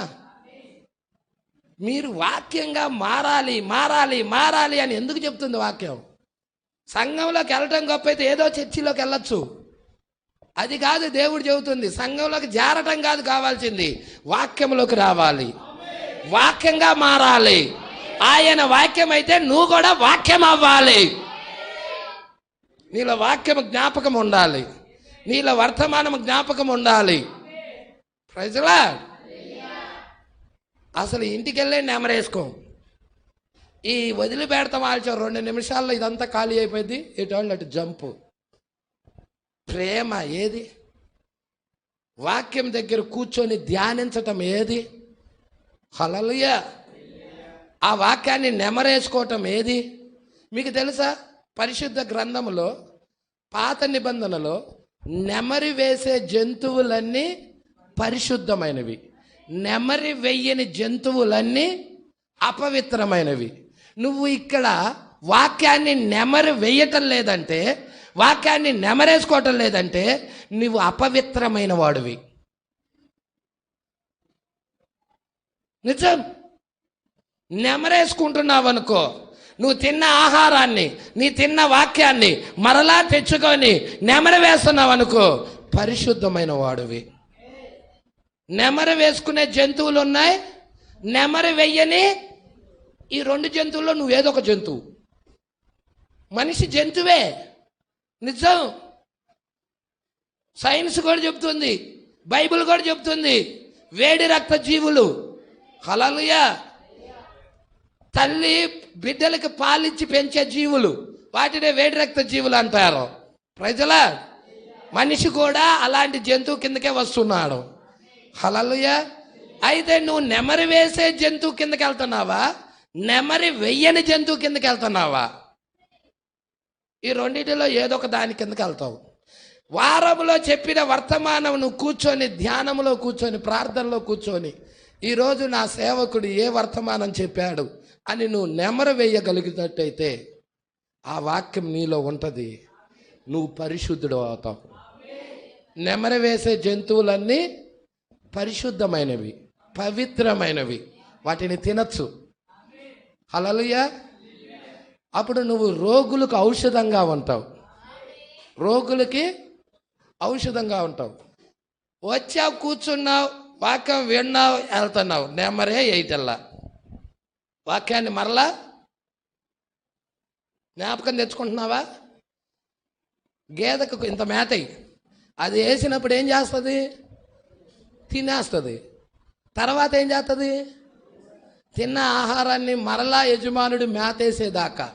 మీరు వాక్యంగా మారాలి, మారాలి, మారాలి అని ఎందుకు చెప్తుంది వాక్యం? సంఘంలోకి వెళ్ళటం గొప్ప అయితే ఏదో చర్చిలోకి వెళ్ళొచ్చు, అది కాదు దేవుడు చెబుతుంది. సంఘంలోకి చేరటం కాదు కావాల్సింది, వాక్యంలోకి రావాలి, వాక్యంగా మారాలి. ఆయన వాక్యం అయితే నువ్వు కూడా వాక్యం అవ్వాలి. నీలో వాక్యం జ్ఞాపకం ఉండాలి, నీలో వర్తమానం జ్ఞాపకం ఉండాలి. ప్రజలా అసలు ఇంటికి వెళ్ళే నెమరేసుకో. ఈ వదిలిపెడతాం ఆల్చో 2 నిమిషాల్లో ఇదంతా ఖాళీ అయిపోయింది. ఇటు అటు జంపు. ప్రేమ ఏది? వాక్యం దగ్గర కూర్చొని ధ్యానించటం ఏది? హల్లెలూయా. ఆ వాక్యాన్ని నెమరేసుకోవటం ఏది? మీకు తెలుసా, పరిశుద్ధ గ్రంథములో పాత నిబంధనలో నెమరి వేసే జంతువులన్నీ పరిశుద్ధమైనవి, నెమరి వెయ్యని జంతువులన్నీ అపవిత్రమైనవి. నువ్వు ఇక్కడ వాక్యాన్ని నెమరు వేయటం లేదంటే, వాక్యాన్ని నెమరేసుకోవటం లేదంటే నువ్వు అపవిత్రమైన వాడివి. నిజం. నెమరేసుకుంటున్నావు అనుకో, నువ్వు తిన్న ఆహారాన్ని, నీ తిన్న వాక్యాన్ని మరలా తెచ్చుకొని నెమరు వేస్తున్నావు అనుకో, పరిశుద్ధమైన వాడివి. నెమరు వేసుకునే జంతువులు ఉన్నాయి, నెమరు వెయ్యని ఈ రెండు జంతువుల్లో నువ్వేదో ఒక జంతువు. మనిషి జంతువే, నిజం. సైన్స్ కూడా చెప్తుంది, బైబిల్ కూడా చెప్తుంది. వేడి రక్త జీవులు, హల్లెలూయా. తల్లి బిడ్డలకి పాలిచ్చి పెంచే జీవులు, వాటినే వేడి రక్త జీవులు అంటారు. ప్రజలా, మనిషి కూడా అలాంటి జంతువు కిందకే వస్తున్నాడు. హల్లెలూయా. అయితే నువ్వు నెమరు వేసే జంతువు కిందకి వెళ్తున్నావా, నెమరి వెయ్యని జంతువు కిందకి వెళ్తున్నావా? ఈ రెండింటిలో ఏదో ఒక దాని కిందకి వెళ్తావు. వారంలో చెప్పిన వర్తమానం నువ్వు కూర్చొని, ధ్యానంలో కూర్చొని, ప్రార్థనలో కూర్చొని, ఈరోజు నా సేవకుడు ఏ వర్తమానం చెప్పాడు అని నువ్వు నెమరు వేయగలిగినట్టయితే ఆ వాక్యం నీలో ఉంటుంది, నువ్వు పరిశుద్ధుడు అవుతావు. నెమరు వేసే జంతువులన్నీ పరిశుద్ధమైనవి, పవిత్రమైనవి, వాటిని తినచ్చు. హల్లెలూయా. అప్పుడు నువ్వు రోగులకు ఔషధంగా ఉంటావు, రోగులకి ఔషధంగా ఉంటావు. వచ్చావు, కూర్చున్నావు, వాక్యం విన్నావు, వెళ్తున్నావు, నెమ్మరే ఎయిటల్లా. వాక్యాన్ని మరలా జ్ఞాపకం తెచ్చుకుంటున్నావా? గేదెకు ఇంత మేతయి, అది వేసినప్పుడు ఏం చేస్తుంది? తినేస్తుంది. తర్వాత ఏం చేస్తుంది? తిన్న ఆహారాన్ని మరలా యజమానుడు మేతేసేదాకా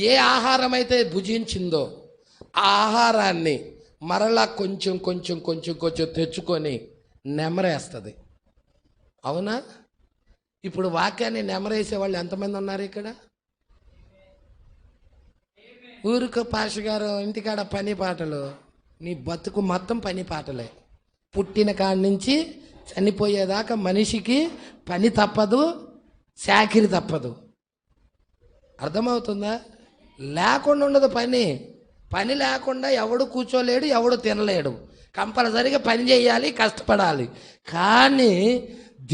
ఏ ఆహారం అయితే భుజించిందో ఆ ఆహారాన్ని మరలా కొంచెం కొంచెం కొంచెం కొంచెం తెచ్చుకొని నెమరేస్తుంది. అవునా? ఇప్పుడు వాక్యాన్ని నెమరేసే వాళ్ళు ఎంతమంది ఉన్నారు ఇక్కడ? ఊరుకో పాష గారు, ఇంటికాడ పని పాటలు. నీ బతుకు మొత్తం పని పాటలే. పుట్టిన కాడి నుంచి చనిపోయేదాకా మనిషికి పని తప్పదు, చాకిరి తప్పదు. అర్థమవుతుందా? లేకుండా ఉండదు పని. పని లేకుండా ఎవడు కూర్చోలేడు, ఎవడు తినలేడు. కంపల్సరిగా పని చేయాలి, కష్టపడాలి. కానీ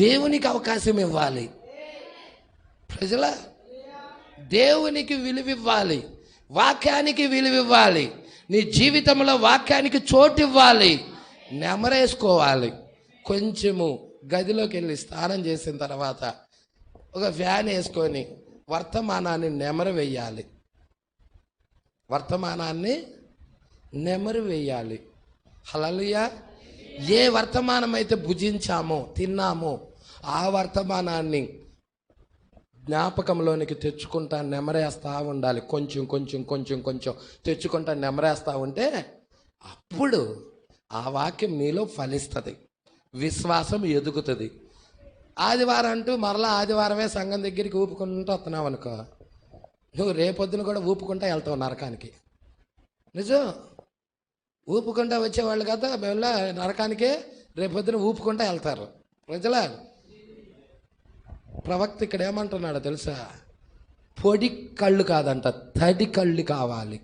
దేవునికి అవకాశం ఇవ్వాలి. ప్రజల, దేవునికి విలువివ్వాలి, వాక్యానికి విలువివ్వాలి. నీ జీవితంలో వాక్యానికి చోటు ఇవ్వాలి. నెమరేసుకోవాలి. కొంచెము గదిలోకి వెళ్ళి స్నానం చేసిన తర్వాత ఒక ఫ్యాన్ వేసుకొని వర్తమానాన్ని నెమరు వేయాలి. వర్తమానాన్ని నెమరు వేయాలి. హల్లెలూయా. ఏ వర్తమానం అయితే భుజించామో, తిన్నామో ఆ వర్తమానాన్ని జ్ఞాపకంలోనికి తెచ్చుకుంటా నెమరేస్తూ ఉండాలి. కొంచెం కొంచెం కొంచెం కొంచెం తెచ్చుకుంటా నెమరేస్తూ ఉంటే అప్పుడు ఆ వాక్యం నీలో ఫలిస్తుంది, విశ్వాసం ఎదుగుతుంది. ఆదివారం అంటూ మరలా ఆదివారమే సంఘం దగ్గరికి ఊపుకుంటూ వస్తున్నావు అనుకో, నువ్వు రేపొద్దున కూడా ఊపుకుంటా వెళ్తావు నరకానికి. నిజం. ఊపుకుంటా వచ్చేవాళ్ళు కదా మేము నరకానికే రేపొద్దున ఊపుకుంటా వెళ్తారు. ప్రజల, ప్రవక్త ఇక్కడ ఏమంటున్నాడో తెలుసా? పొడి కళ్ళు కాదంట, తడి కళ్ళు కావాలి.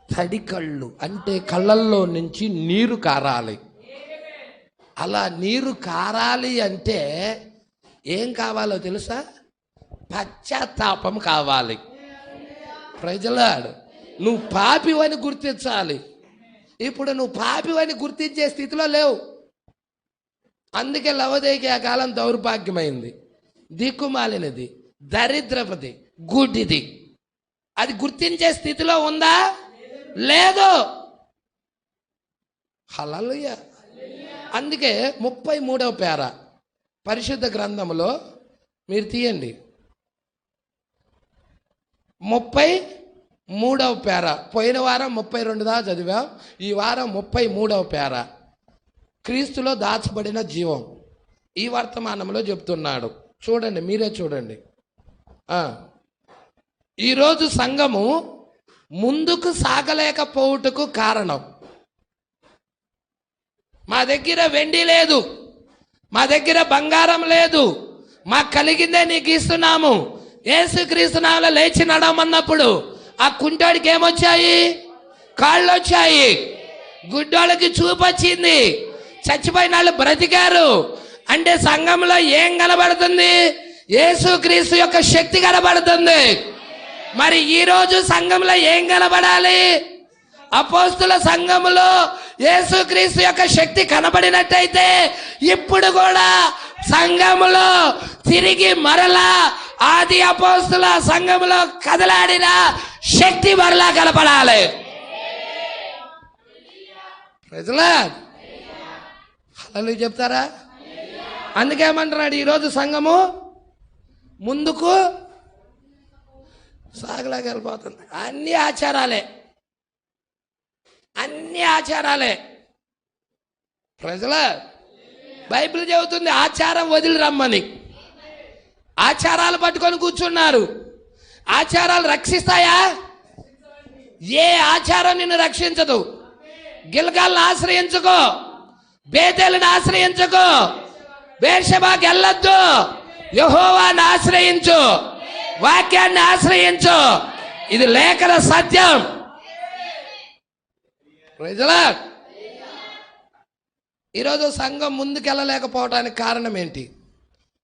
తడి కళ్ళు అంటే కళ్ళల్లో నుంచి నీరు కారాలి. అలా నీరు కారాలి అంటే ఏం కావాలో తెలుసా? పశ్చాత్తాపం కావాలి. ప్రజలాడు, నువ్వు పాపివని గుర్తించాలి. ఇప్పుడు నువ్వు పాపివని గుర్తించే స్థితిలో లేవు. అందుకే లవోదికయ ఆ కాలం దౌర్భాగ్యమైంది, దిక్కుమాలినది, దరిద్రపది, గుడ్డిది. అది గుర్తించే స్థితిలో ఉందా? లేదు. హల్లెలూయా. అందుకే 33వ పేర పరిశుద్ధ గ్రంథంలో మీరు తీయండి. 33వ పేర. పోయిన వారం 32 దాకా చదివాం, ఈ వారం 33వ పేర. క్రీస్తులో దాచబడిన జీవం ఈ వర్తమానంలో చెప్తున్నాడు. చూడండి, మీరే చూడండి. ఈరోజు సంఘము ముందుకు సాగలేకపోవుటకు కారణం, మా దగ్గర వెండి లేదు, మా దగ్గర బంగారం లేదు, మాకు కలిగిందే నీకు ఇస్తున్నాము. యేసుక్రీస్తు నామములో లేచి నడవమన్నప్పుడు ఆ కుంటోడికి ఏమొచ్చాయి? కాళ్ళు వచ్చాయి. గుడ్డోళ్ళకి చూపు వచ్చింది. చచ్చిపోయిన వాళ్ళు బ్రతికారు. అంటే సంఘంలో ఏం కనబడుతుంది? యేసుక్రీస్తు యొక్క శక్తి కనబడుతుంది. మరి ఈరోజు సంఘంలో ఏం కనబడాలి? అపోస్తుల సంఘములో యేసుక్రీస్తు యొక్క శక్తి కనబడినట్టయితే ఇప్పుడు కూడా సంఘములో తిరిగి మరలా ఆది అపోస్తుల సంఘములో కదలాడిన శక్తి మరలా కనపడాలి. ప్రజలా హల్లెలూయా చెప్తారా? అందుకేమంటున్నాడు, ఈరోజు సంఘము ముందుకు సాగలాగా వెళ్ళిపోతుంది. అన్ని ఆచారాలే ప్రజల బైబిల్ చెబుతుంది ఆచారం వదిలి రమ్మని. ఆచారాలు పట్టుకొని కూర్చున్నారు. ఆచారాలు రక్షిస్తాయా? ఏ ఆచారం నిన్ను రక్షించదు. గిల్గాల్ని ఆశ్రయించుకో, బేతేలుని ఆశ్రయించుకో, బేర్షెబాకి వెళ్ళొద్దు. యెహోవాని ఆశ్రయించు, వాక్యాన్ని ఆశ్రయించు. ఇది లేఖన సత్యం. ప్రజలా ఈరోజు సంఘం ముందుకెళ్ళలేకపోవటానికి కారణం ఏంటి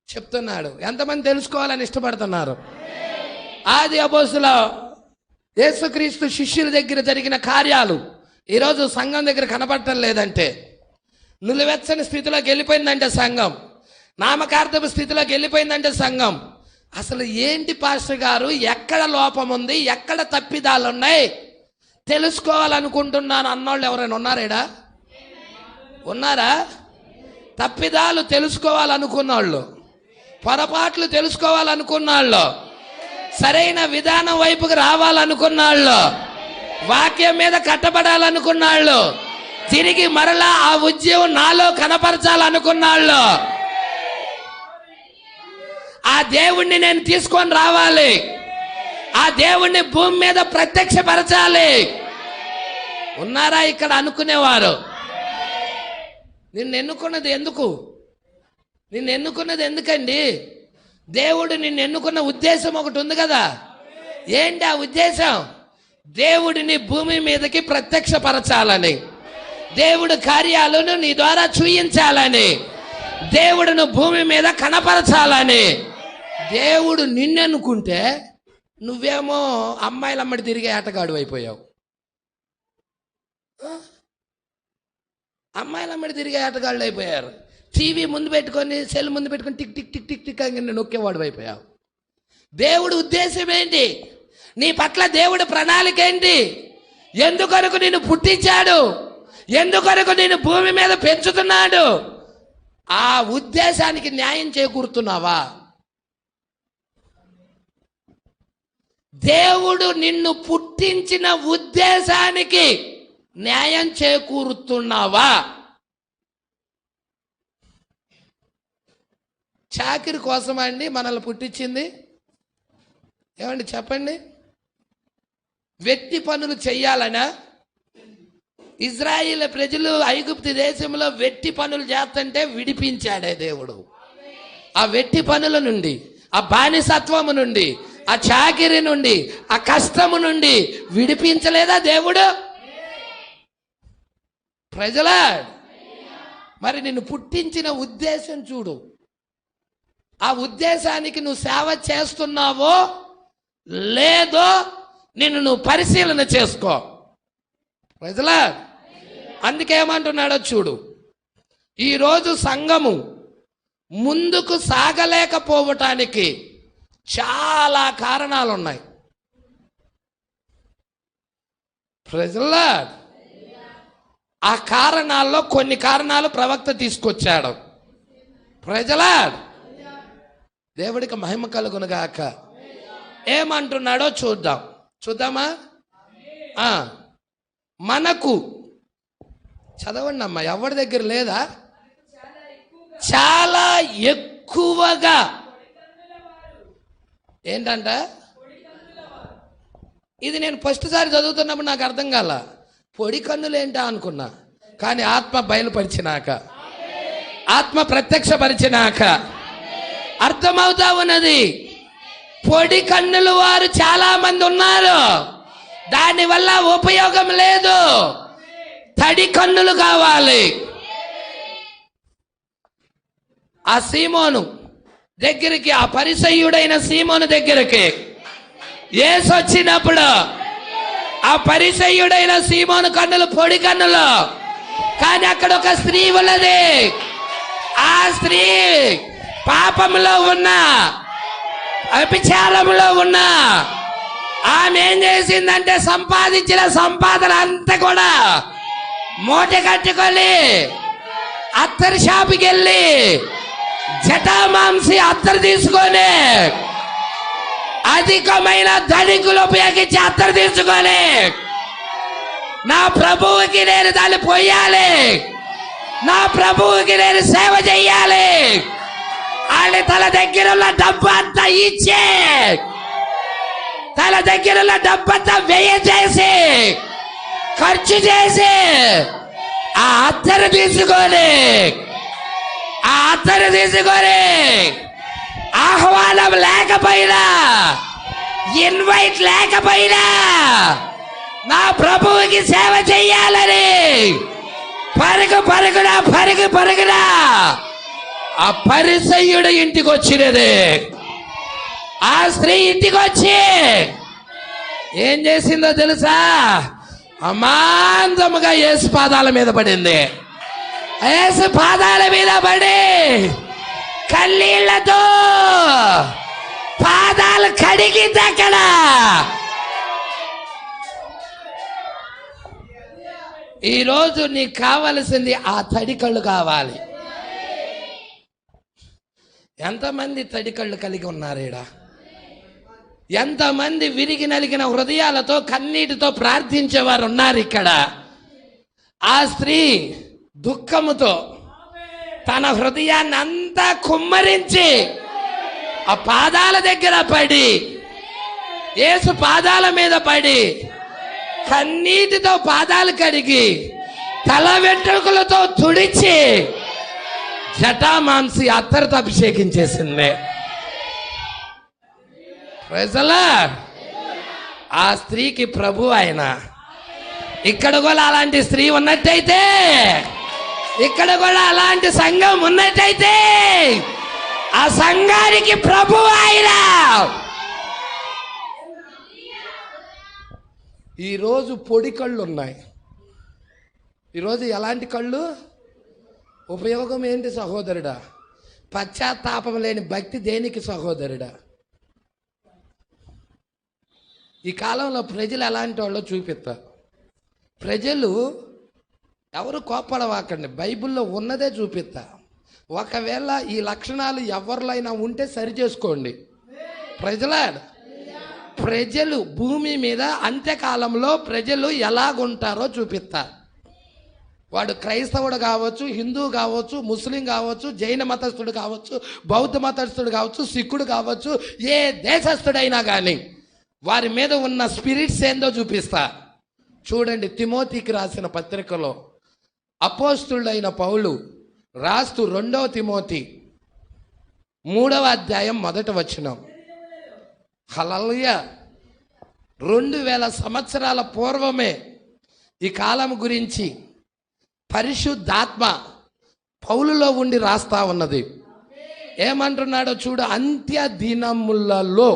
చెప్తున్నాడు. ఎంతమంది తెలుసుకోవాలని ఇష్టపడుతున్నారు? ఆది అపోస్తుల యేసుక్రీస్తు శిష్యుల దగ్గర జరిగిన కార్యాలు ఈరోజు సంఘం దగ్గర కనపడటం లేదంటే, నులివెచ్చని స్థితిలోకి వెళ్ళిపోయిందంటే సంఘం, నామకార్థపు స్థితిలోకి వెళ్ళిపోయిందంటే సంఘం. అసలు ఏంటి పాస్టర్ గారు, ఎక్కడ లోపం ఉంది, ఎక్కడ తప్పిదాలు ఉన్నాయి తెలుసుకోవాలనుకుంటున్నాను అన్నోళ్ళు ఎవరైనా ఉన్నారేడా? ఉన్నారా? తప్పిదాలు తెలుసుకోవాలనుకున్నాళ్ళు, పొరపాట్లు తెలుసుకోవాలనుకున్నాళ్ళు, సరైన విధానం వైపుకి రావాలనుకున్నాళ్ళు, వాక్యం మీద కట్టబడాలనుకున్నాళ్ళు, తిరిగి మరలా ఆ ఉద్యమం నాలో కనపరచాలనుకున్నాళ్ళు. ఆ దేవుణ్ణి నేను తీసుకొని రావాలి, ఆ దేవుణ్ణి భూమి మీద ప్రత్యక్షపరచాలి. ఉన్నారా ఇక్కడ అనుకునేవారు? నిన్ను ఎన్నుకున్నది ఎందుకు? నిన్ను ఎన్నుకున్నది ఎందుకండి? దేవుడు నిన్ను ఎన్నుకున్న ఉద్దేశం ఒకటి ఉంది కదా. ఏంటి ఆ ఉద్దేశం? దేవుడిని భూమి మీదకి ప్రత్యక్షపరచాలని, దేవుడు కార్యాలను నీ ద్వారా చూయించాలని, దేవుడును భూమి మీద కనపరచాలని. దేవుడు నిన్నెన్నుకుంటే నువ్వేమో అమ్మాయిలమ్మడి తిరిగే ఆటగాడు అయిపోయావు. అమ్మాయిలమ్మడి తిరిగే ఆటగాళ్ళు అయిపోయారు. టీవీ ముందు పెట్టుకొని, సెల్ ముందు పెట్టుకొని tick tick tick tick tick అని నొక్కేవాడు అయిపోయావు. దేవుడు ఉద్దేశం ఏంటి? నీ పట్ల దేవుడి ప్రణాళిక ఏంటి? ఎందుకొరకు నిన్ను పుట్టించాడు? ఎందుకొరకు నిన్ను భూమి మీద పెంచుతున్నాడు? ఆ ఉద్దేశానికి న్యాయం చేకూరుతున్నావా? దేవుడు నిన్ను పుట్టించిన ఉద్దేశానికి న్యాయం చేకూరుతున్నావా? చాకిరి కోసమా అండి మనల్ని పుట్టించింది? ఏమండి చెప్పండి. వెట్టి పనులు చెయ్యాలనా? ఇజ్రాయిల్ ప్రజలు ఐగుప్తు దేశంలో వెట్టి పనులు చేస్తుంటే విడిపించాడే దేవుడు. ఆ వెట్టి పనుల నుండి, ఆ బానిసత్వము నుండి, ఆ చాకిరి నుండి, ఆ కష్టము నుండి విడిపించలేదా దేవుడు? ప్రజలా మరి నిన్ను పుట్టించిన ఉద్దేశం చూడు. ఆ ఉద్దేశానికి నువ్వు సేవ చేస్తున్నావో లేదో నిన్ను నువ్వు పరిశీలన చేసుకో. ప్రజలా అందుకేమంటున్నాడో చూడు. ఈరోజు సంఘము ముందుకు సాగలేకపోవటానికి చాలా కారణాలు ఉన్నాయి. ప్రజలా ఆ కారణాల్లో కొన్ని కారణాలు ప్రవక్త తీసుకొచ్చాడు. ప్రజలా దేవుడికి మహిమ కలుగునుగాక. ఏమంటున్నాడో చూద్దామా? మనకు చదవండి అమ్మా, ఎవరి దగ్గర లేదా? చాలా ఎక్కువగా ఏంటంట? ఇది నేను ఫస్ట్ సారి చదువుతున్నప్పుడు నాకు అర్థం కాల. పొడి కన్నులు ఏంటా అనుకున్నా. కానీ ఆత్మ బయలుపరిచినాక, ఆత్మ ప్రత్యక్షపరిచినాక అర్థమవుతా ఉన్నది. పొడి కన్నులు వారు చాలా మంది ఉన్నారు. దానివల్ల ఉపయోగం లేదు. తడి కన్నులు కావాలి. ఆ సీమోను దగ్గరికి, ఆ పరిసయ్యుడైన సీమోను దగ్గరికి యేసు వచ్చినప్పుడు ఆ పరిసయ్యుడైన సీమోను కన్నులు పొడి కన్నులు, కానీ అక్కడ ఒక స్త్రీ ఉన్నది. ఆ స్త్రీ పాపంలో ఉన్న, అభిచారంలో ఉన్న ఆమె ఏం చేసిందంటే సంపాదించిన సంపాదన అంతా కూడా మూట కట్టుకొని అత్తరు షాపుకి వెళ్ళి జటామాంసి అత్తరు తీసుకొని, అధికమైన ధనికులు ఉపయోగించి అత్తరు తీసుకొని, నా ప్రభువుకి నేను దాన్ని పోయాలి, నా ప్రభువుకి నేను సేవ చెయ్యాలి అని తన దగ్గర ఉన్న డబ్బు అంతా ఇచ్చి, తన దగ్గర ఉన్న డబ్బు అంతా వ్యయ చేసి, ఖర్చు చేసి ఆ అత్తరు తీసుకొని ఆహ్వానం లేకపోయినా, ఇన్వైట్ లేకపోయినా నా ప్రభువుకి సేవ చెయ్యాలని పరుగున ఆ పరిసయ్యుడు ఇంటికి వచ్చినది. ఆ స్త్రీ ఇంటికి వచ్చి ఏం చేసిందో తెలుసా? అమాంతముగా యేసు పాదాల మీద పడింది. యేసు పాదాల మీద పడి కన్నీళ్లతో పాదాలు కడిగింది. అక్కడ ఈరోజు నీకు కావలసింది ఆ తడి కళ్ళు కావాలి. ఎంతమంది తడి కళ్ళు కలిగి ఉన్నారు ఈడ? ఎంతమంది విరిగి నలిగిన హృదయాలతో కన్నీటితో ప్రార్థించేవారు ఉన్నారు ఇక్కడ? ఆ స్త్రీ దుఃఖముతో తన హృదయాన్ని అంతా కుమ్మరించి ఆ పాదాల దగ్గర పడి, యేసు పాదాల మీద పడి కన్నీటితో పాదాలు కడిగి తల వెంట్రుకలతో తుడిచి జటామాంసి అత్తరుతో అభిషేకించేసింది. ఆ స్త్రీకి ప్రభు ఆయన. ఇక్కడ కూడా అలాంటి స్త్రీ ఉన్నట్టయితే, ఇక్కడ కూడా అలాంటి సంఘం ఉన్నట్టయితే ఆ సంఘానికి ప్రభు ఆయన. ఈరోజు పొడి కళ్ళు ఉన్నాయి. ఈరోజు ఎలాంటి కళ్ళు? ఉపయోగం ఏంటి సహోదరుడా? పశ్చాత్తాపం లేని భక్తి దేనికి సహోదరుడా? ఈ కాలంలో ప్రజలు ఎలాంటి వాళ్ళో చూపిస్తారు. ప్రజలు ఎవరు కోప్పడవాకండి, బైబిల్లో ఉన్నదే చూపిస్తా. ఒకవేళ ఈ లక్షణాలు ఎవరిలో అయినా ఉంటే సరి చేసుకోండి. ప్రజలు భూమి మీద అంత్యకాలంలో ప్రజలు ఎలాగుంటారో చూపిస్తా. వాడు క్రైస్తవుడు కావచ్చు, హిందూ కావచ్చు, ముస్లిం కావచ్చు, జైన మతస్థుడు కావచ్చు, బౌద్ధ మతస్థుడు కావచ్చు, సిక్కుడు కావచ్చు, ఏ దేశస్థుడైనా కానీ వారి మీద ఉన్న స్పిరిట్స్ ఏందో చూపిస్తా. చూడండి, తిమోతికి రాసిన పత్రికలో అపోస్తుడైన పౌలు రాస్తూ 2వ తిమోతి 3వ అధ్యాయం 1వ వచనం. హల్లెలూయా. 2000 సంవత్సరాల పూర్వమే ఈ కాలం గురించి పరిశుద్ధాత్మ పౌలులో ఉండి రాస్తా ఉన్నది. ఏమంటున్నాడో చూడు. అంత్య దినములలో.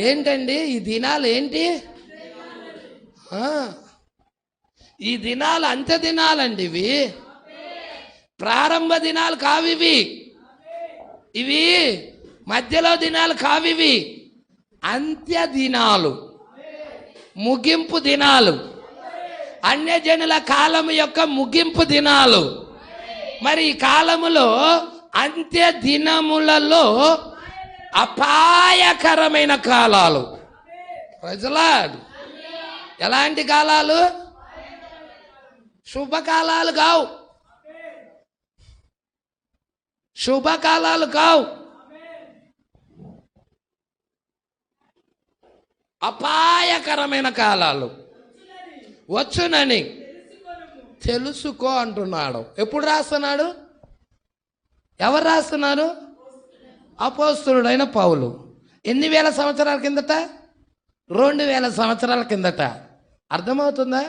ఏంటండి ఈ దినాలు? ఏంటి ఈ దినాలు? అంత్య దినాలండి ఇవి. ప్రారంభ దినాలు కావివి. ఇవి మధ్యలో దినాలు కావివి. అంత్య దినాలు, ముగింపు దినాలు, అన్యజనుల కాలము యొక్క ముగింపు దినాలు. మరి ఈ కాలములో అంత్య దినములలో అపాయకరమైన కాలాలు. ప్రజలాడు ఎలాంటి కాలాలు? శుభకాలాలు కావు, శుభకాలాలు కావు. అపాయకరమైన కాలాలు వచ్చునని తెలుసుకో అంటున్నాడు. ఎప్పుడు రాస్తున్నాడు? ఎవరు రాస్తున్నారు? అపోస్తలుడైన పౌలు. ఎన్ని వేల సంవత్సరాల కిందట? 2000 సంవత్సరాల కిందట. అర్థమవుతుందా?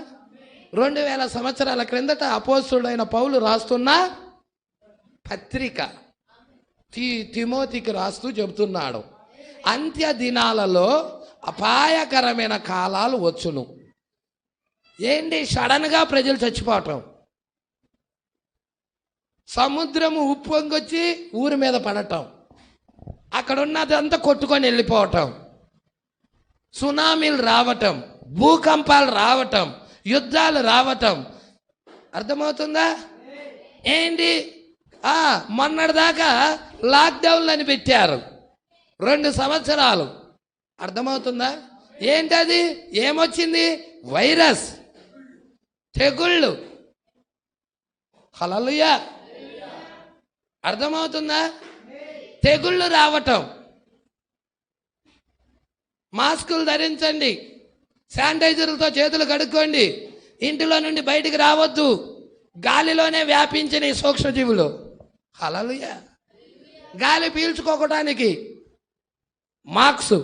2000 సంవత్సరాల క్రిందట అపోస్తలుడైన పౌలు రాస్తున్నా పత్రిక తిమోతికి రాస్తూ చెబుతున్నాడు, అంత్య దినాలలో అపాయకరమైన కాలాలు వచ్చును. ఏంటి? సడన్గా ప్రజలు చచ్చిపోవటం, సముద్రము ఉప్పొంగొచ్చి ఊరి మీద పడటం, అక్కడ ఉన్నదంతా కొట్టుకొని వెళ్ళిపోవటం, సునామీలు రావటం, భూకంపాలు రావటం, యుద్ధాలు రావటం. అర్థమవుతుందా? ఏంటి? మొన్నటిదాకా లాక్డౌన్లు అని పెట్టారు 2 సంవత్సరాలు. అర్థమవుతుందా? ఏంటది? ఏమొచ్చింది? వైరస్, తెగుళ్ళు. హల్లెలూయా. అర్థమవుతుందా? తెగుళ్ళు రావటం. మాస్కులు ధరించండి, శానిటైజర్లతో చేతులు కడుక్కోండి, ఇంటిలో నుండి బయటికి రావద్దు, గాలిలోనే వ్యాపించిన ఈ సూక్ష్మజీవులు. హల్లెలూయా. గాలి పీల్చుకోవటానికి మాస్క్,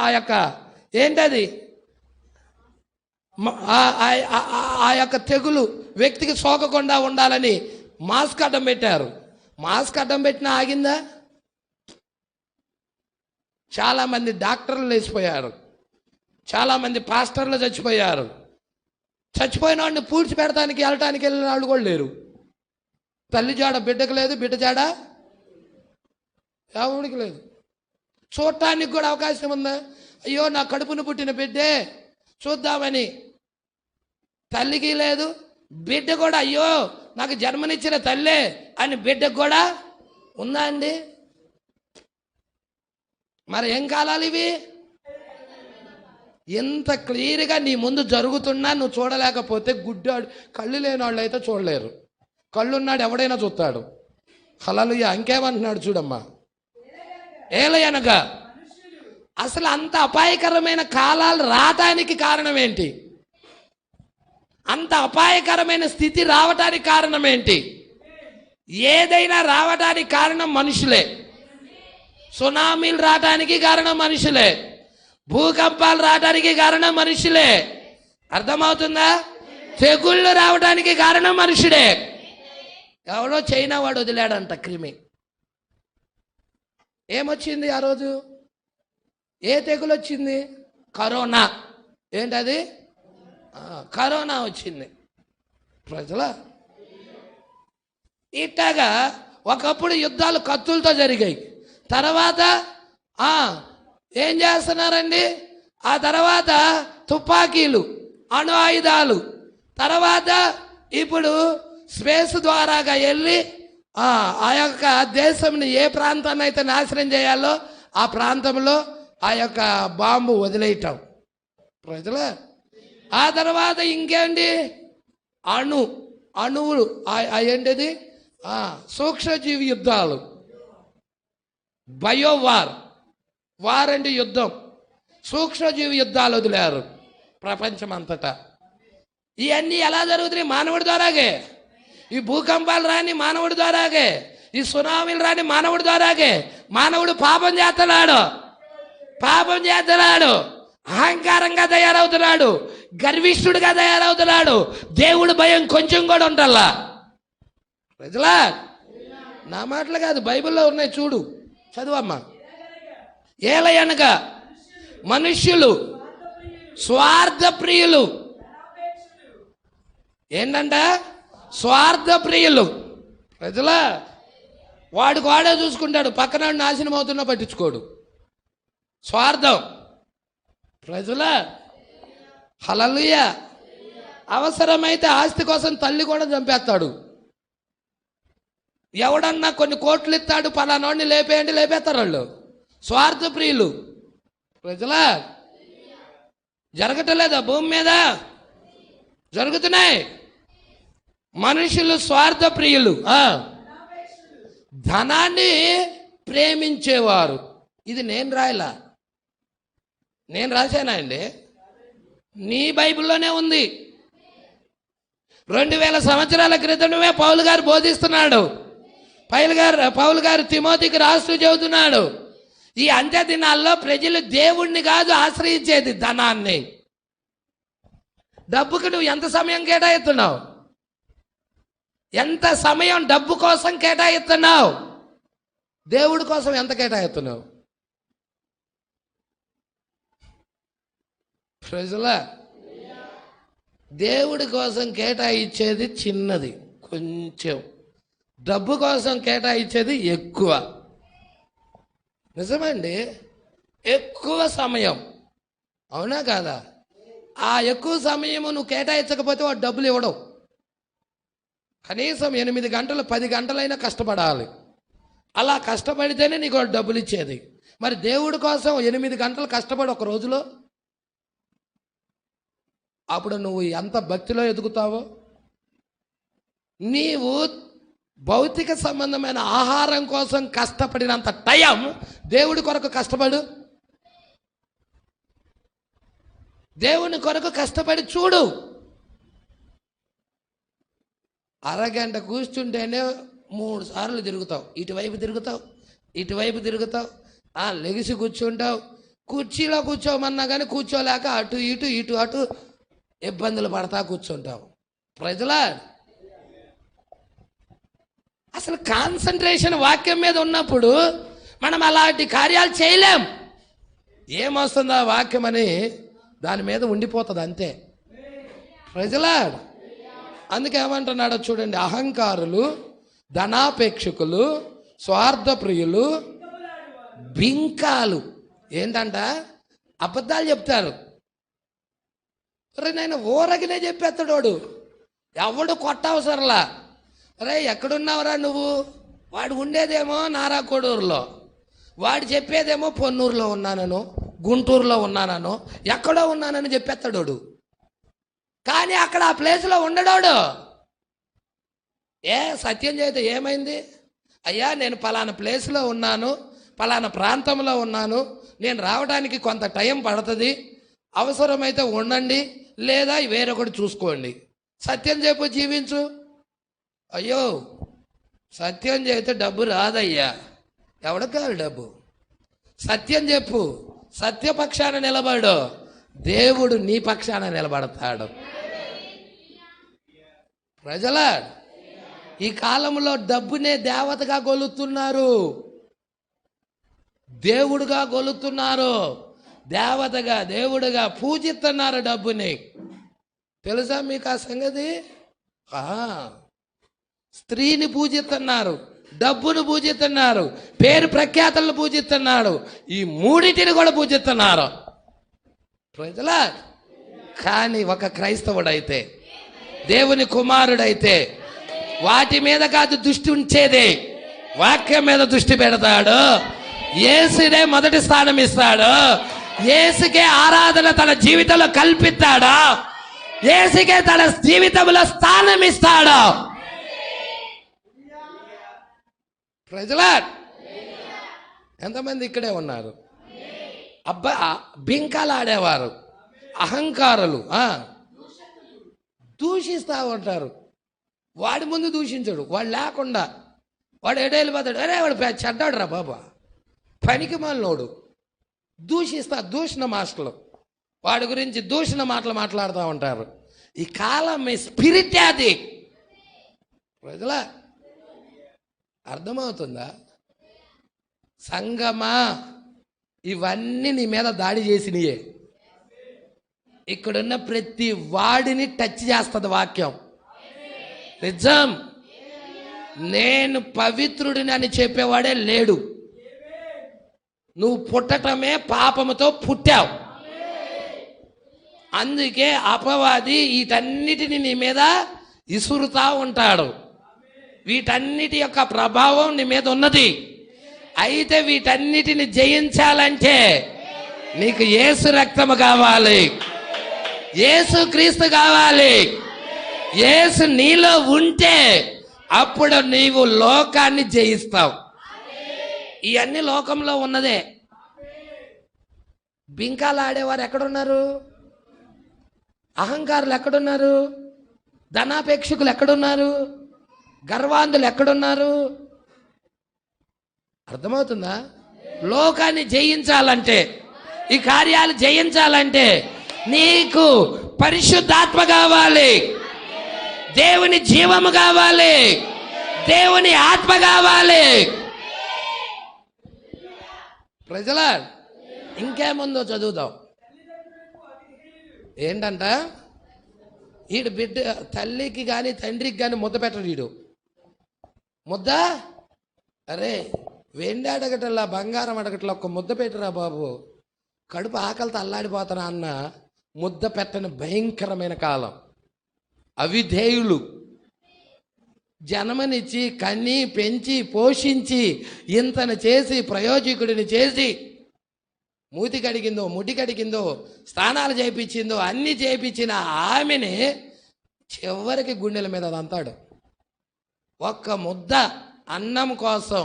ఆ యొక్క ఏంటది, ఆ యొక్క తెగులు వ్యక్తికి సోకకుండా ఉండాలని మాస్క్ అడ్డం పెట్టారు. మాస్క్ అడ్డం పెట్టినా ఆగిందా? చాలామంది డాక్టర్లు లేచిపోయారు, చాలామంది పాస్టర్లు చచ్చిపోయారు. చచ్చిపోయిన వాడిని పూడ్చి పెడటానికి వెళ్ళటానికి వెళ్ళిన వాళ్ళు కూడా లేరు. తల్లి జాడ బిడ్డకు లేదు, బిడ్డ జాడ ఎవరికి లేదు. చూడటానికి కూడా అవకాశం ఉందా? అయ్యో నా కడుపును పుట్టిన బిడ్డే చూద్దామని తల్లికి లేదు, బిడ్డ కూడా అయ్యో నాకు జన్మనిచ్చిన తల్లే అని బిడ్డకు కూడా ఉందా అండి? మరి ఏం కాలాలు ఇవి? ఎంత క్లియర్గా నీ ముందు జరుగుతున్నా నువ్వు చూడలేకపోతే గుడ్డాడు, కళ్ళు లేని వాళ్ళు అయితే చూడలేరు. కళ్ళున్నాడు ఎవడైనా చూస్తాడు. హల్లెలూయా. ఇంకేమంటున్నాడు చూడమ్మా, ఏలయనగా అసలు అంత అపాయకరమైన కాలాలు రావటానికి కారణం ఏంటి? అంత అపాయకరమైన స్థితి రావటానికి కారణం ఏంటి? ఏదైనా రావటానికి కారణం మనుషులే. సునామీలు రావటానికి కారణం మనుషులే, భూకంపాలు రావటానికి కారణం మనుషులే. అర్థమవుతుందా? తెగుళ్ళు రావడానికి కారణం మనుషుడే. ఎవడో చైనా వాడు వదిలాడంట క్రిమి. ఏమొచ్చింది ఆ రోజు? ఏ తెగులు వచ్చింది? కరోనా. ఏంటది? కరోనా వచ్చింది. ప్రజల ఇట్లాగా ఒకప్పుడు యుద్ధాలు కత్తులతో జరిగాయి. తర్వాత ఏం చేస్తున్నారండి? ఆ తర్వాత తుపాకీలు, అణు ఆయుధాలు, తర్వాత ఇప్పుడు స్పేస్ ద్వారాగా వెళ్ళి ఆ యొక్క దేశంని ఏ ప్రాంతాన్ని అయితే నాశనం చేయాలో ఆ ప్రాంతంలో ఆ యొక్క బాంబు వదిలేయటం. ప్రజల ఆ తర్వాత ఇంకేంటి? అణువులు ఏంటిది? సూక్ష్మజీవి యుద్ధాలు, బయోవార్. వార్ అంటే యుద్ధం, సూక్ష్మజీవి యుద్ధాలు వదిలారు ప్రపంచం అంతటా. ఇవన్నీ ఎలా జరుగుతున్నాయి? మానవుడి ద్వారాగే. ఈ భూకంపాలు రాని మానవుడి ద్వారాగే, ఈ సునామీలు రాని మానవుడి ద్వారాగే. మానవుడు పాపం చేస్తున్నాడు, అహంకారంగా తయారవుతున్నాడు, గర్విష్ఠుడిగా తయారవుతున్నాడు. దేవుడు భయం కొంచెం కూడా ఉండాలా. ప్రజలా నా మాటలు కాదు, బైబిల్లో ఉన్నాయి, చూడు, చదువమ్మా. ఏలయనగా మనుష్యులు స్వార్థ ప్రియులు. ఏంటంట? స్వార్థ ప్రియులు. ప్రజలా వాడికి వాడే చూసుకుంటాడు, పక్కన నాశనం అవుతున్నా పట్టించుకోడు. స్వార్థం. ప్రజలా హల్లెలూయా. అవసరమైతే ఆస్తి కోసం తల్లి కూడా చంపేస్తాడు. ఎవడన్నా కొన్ని కోట్లు ఇస్తాడు, పలానోడిని లేపేయండి, లేపేస్తారు వాళ్ళు. స్వార్థ ప్రియులు. ప్రజలా జరగటలేదా? భూమి మీద జరుగుతున్నాయి. మనుషులు స్వార్థ ప్రియులు, ధనాన్ని ప్రేమించేవారు. ఇది నేను రాయలా, నేను రాశానా అండి? నీ బైబిల్లోనే ఉంది. 2000 సంవత్సరాల క్రితమే పౌలు గారు బోధిస్తున్నాడు. పౌలు గారు తిమోతికి రాస్తూ చెబుతున్నాడు, ఈ అంత్య దినాల్లో ప్రజలు దేవుణ్ణి కాదు ఆశ్రయించేది, ధనాన్ని. డబ్బుకు నువ్వు ఎంత సమయం కేటాయిస్తున్నావు? ఎంత సమయం డబ్బు కోసం కేటాయిస్తున్నావు? దేవుడి కోసం ఎంత కేటాయిస్తున్నావు? ప్రజలా, దేవుడి కోసం కేటాయించేది చిన్నది కొంచెం, డబ్బు కోసం కేటాయించేది ఎక్కువ. నిజమండి, ఎక్కువ సమయం. అవునా కాదా? ఆ ఎక్కువ సమయము నువ్వు కేటాయించకపోతే వాడు డబ్బులు ఇవ్వడం. కనీసం 8 గంటలు 10 గంటలైనా కష్టపడాలి. అలా కష్టపడితేనే నీకు వాడు డబ్బులు ఇచ్చేది. మరి దేవుడి కోసం 8 గంటలు కష్టపడి ఒక రోజులో, అప్పుడు నువ్వు ఎంత భక్తిలో ఎదుగుతావో. నీవు భౌతిక సంబంధమైన ఆహారం కోసం కష్టపడినంత టైం దేవుడి కొరకు కష్టపడు. దేవుని కొరకు కష్టపడి చూడు. అరగంట కూర్చుంటేనే 3 సార్లు తిరుగుతావు. ఇటువైపు తిరుగుతావు, ఇటువైపు తిరుగుతావు, లెగిసి కూర్చుంటావు. కుర్చీలో కూర్చోమన్నా కానీ కూర్చోలేక అటు ఇటు ఇటు అటు ఇబ్బందులు పడతా కూర్చుంటావు. ప్రజలా, అసలు కాన్సన్ట్రేషన్ వాక్యం మీద ఉన్నప్పుడు మనం అలాంటి కార్యాలు చేయలేం. ఏమొస్తుందా వాక్యం అని దాని మీద ఉండిపోతుంది అంతే. ప్రజలా, అందుకే ఏమంటున్నాడో చూడండి. అహంకారులు, ధనాపేక్షకులు, స్వార్థప్రియులు, బింకాలు. ఏంటంట? అబద్ధాలు చెప్తారు. రే నేను ఊరగినే చెప్పేస్తాడు వాడు. ఎవడు కొట్టవసరలా. రే ఎక్కడున్నావురా నువ్వు? వాడు ఉండేదేమో నారాకోడూరులో, వాడు చెప్పేదేమో పొన్నూరులో ఉన్నానను, గుంటూరులో ఉన్నానను, ఎక్కడో ఉన్నానని చెప్పేస్తాడు. కానీ అక్కడ ఆ ప్లేస్లో ఉండడోడు. సత్యం చేస్తే ఏమైంది? అయ్యా నేను పలానా ప్లేస్లో ఉన్నాను, పలానా ప్రాంతంలో ఉన్నాను, నేను రావడానికి కొంత టైం పడుతుంది, అవసరమైతే ఉండండి, లేదా వేరొకటి చూసుకోండి. సత్యం చెప్పు, జీవించు. అయ్యో సత్యం చేస్తే డబ్బు రాదయ్యా. ఎవడికి కావాలి డబ్బు? సత్యం చెప్పు, సత్యపక్షాన నిలబడు, దేవుడు నీ పక్షాన నిలబడతాడు. ప్రజలా, ఈ కాలంలో డబ్బునే దేవతగా కొలుతున్నారు, దేవుడుగా కొలుతున్నారు, దేవతగా దేవుడుగా పూజిస్తున్నారు డబ్బుని. తెలుసా మీకు ఆ సంగతి? స్త్రీని పూజిస్తున్నారు, డబ్బును పూజిస్తున్నారు, పేరు ప్రఖ్యాతలను పూజిస్తున్నారు, ఈ మూడింటిని కూడా పూజిస్తున్నారు. ప్రజలా, కానీ ఒక క్రైస్తవుడైతే, దేవుని కుమారుడైతే వాటి మీద కాదు దృష్టి ఉంచేది, వాక్యం మీద దృష్టి పెడతాడు. యేసునే మొదటి స్థానం ఇస్తాడు. యేసుకే ఆరాధన తన జీవితంలో కల్పిస్తాడు. యేసుకే తన జీవితంలో స్థానం ఇస్తాడు. ప్రజలా, ఎంతమంది ఇక్కడే ఉన్నారు? అబ్బా, బింకాలు ఆడేవారు, అహంకారులు, దూషిస్తూ ఉంటారు. వాడి ముందు దూషించడు, వాడు లేకుండా వాడు ఎడేళ్ళిపోతాడు. అరే వాడు చెడ్డాడు రా బాబా, పనికి మాలినోడు. దూషణ మాటలు, వాడి గురించి దూషణ మాటలు మాట్లాడుతూ ఉంటారు. ఈ కాలం మీ స్పిరిట్ అది. ప్రజలా, అర్థమవుతుందా? సంగమా, ఇవన్నీ నీ మీద దాడి చేసినయే. ఇక్కడున్న ప్రతి వాడిని టచ్ చేస్తుంది వాక్యం. నిజం. నేను పవిత్రుడిని అని చెప్పేవాడే లేడు. నువ్వు పుట్టటమే పాపముతో పుట్టావు. అందుకే అపవాది వీటన్నిటిని నీ మీద ఇసురుతా ఉంటాడు. వీటన్నిటి యొక్క ప్రభావం నీ మీద ఉన్నది. అయితే వీటన్నిటిని జయించాలంటే నీకు యేసు రక్తము కావాలి, యేసు క్రీస్తు కావాలి. యేసు నీలో ఉంటే అప్పుడు నీవు లోకాన్ని జయిస్తావు. ఇవన్నీ లోకంలో ఉన్నదే. బింకాలు ఆడేవారు ఎక్కడున్నారు? అహంకారులు ఎక్కడున్నారు? ధనాపేక్షకులు ఎక్కడున్నారు? గర్వాంధులు ఎక్కడున్నారు? అర్థమవుతుందా? లోకాన్ని జయించాలంటే, ఈ కార్యాలు జయించాలంటే నీకు పరిశుద్ధాత్మ కావాలి, దేవుని జీవము కావాలి, దేవుని ఆత్మ కావాలి. ప్రజల ఇంకేముందో చదువుదాం. ఏంటంట, ఈడు బిడ్డ తల్లికి కానీ తండ్రికి కానీ ముద్ద పెట్టడు. ఈడు ముద్ద, అరే వెండి అడగటల్లా బంగారం అడగట్లా, ఒక్క ముద్ద పెట్టరా బాబు, కడుపు ఆకలితో అల్లాడిపోతానా అన్న ముద్ద పెట్టని భయంకరమైన కాలం. అవిధేయులు జన్మనిచ్చి కన్ని పెంచి పోషించి ఇంతను చేసి ప్రయోజకుడిని చేసి మూతి కడిగిందో ముడి కడిగిందో స్నానాలు చేయించిందో అన్నీ చేయించిన ఆమెని చివరికి గుండెల మీద అంతాడు. ఒక్క ముద్ద అన్నం కోసం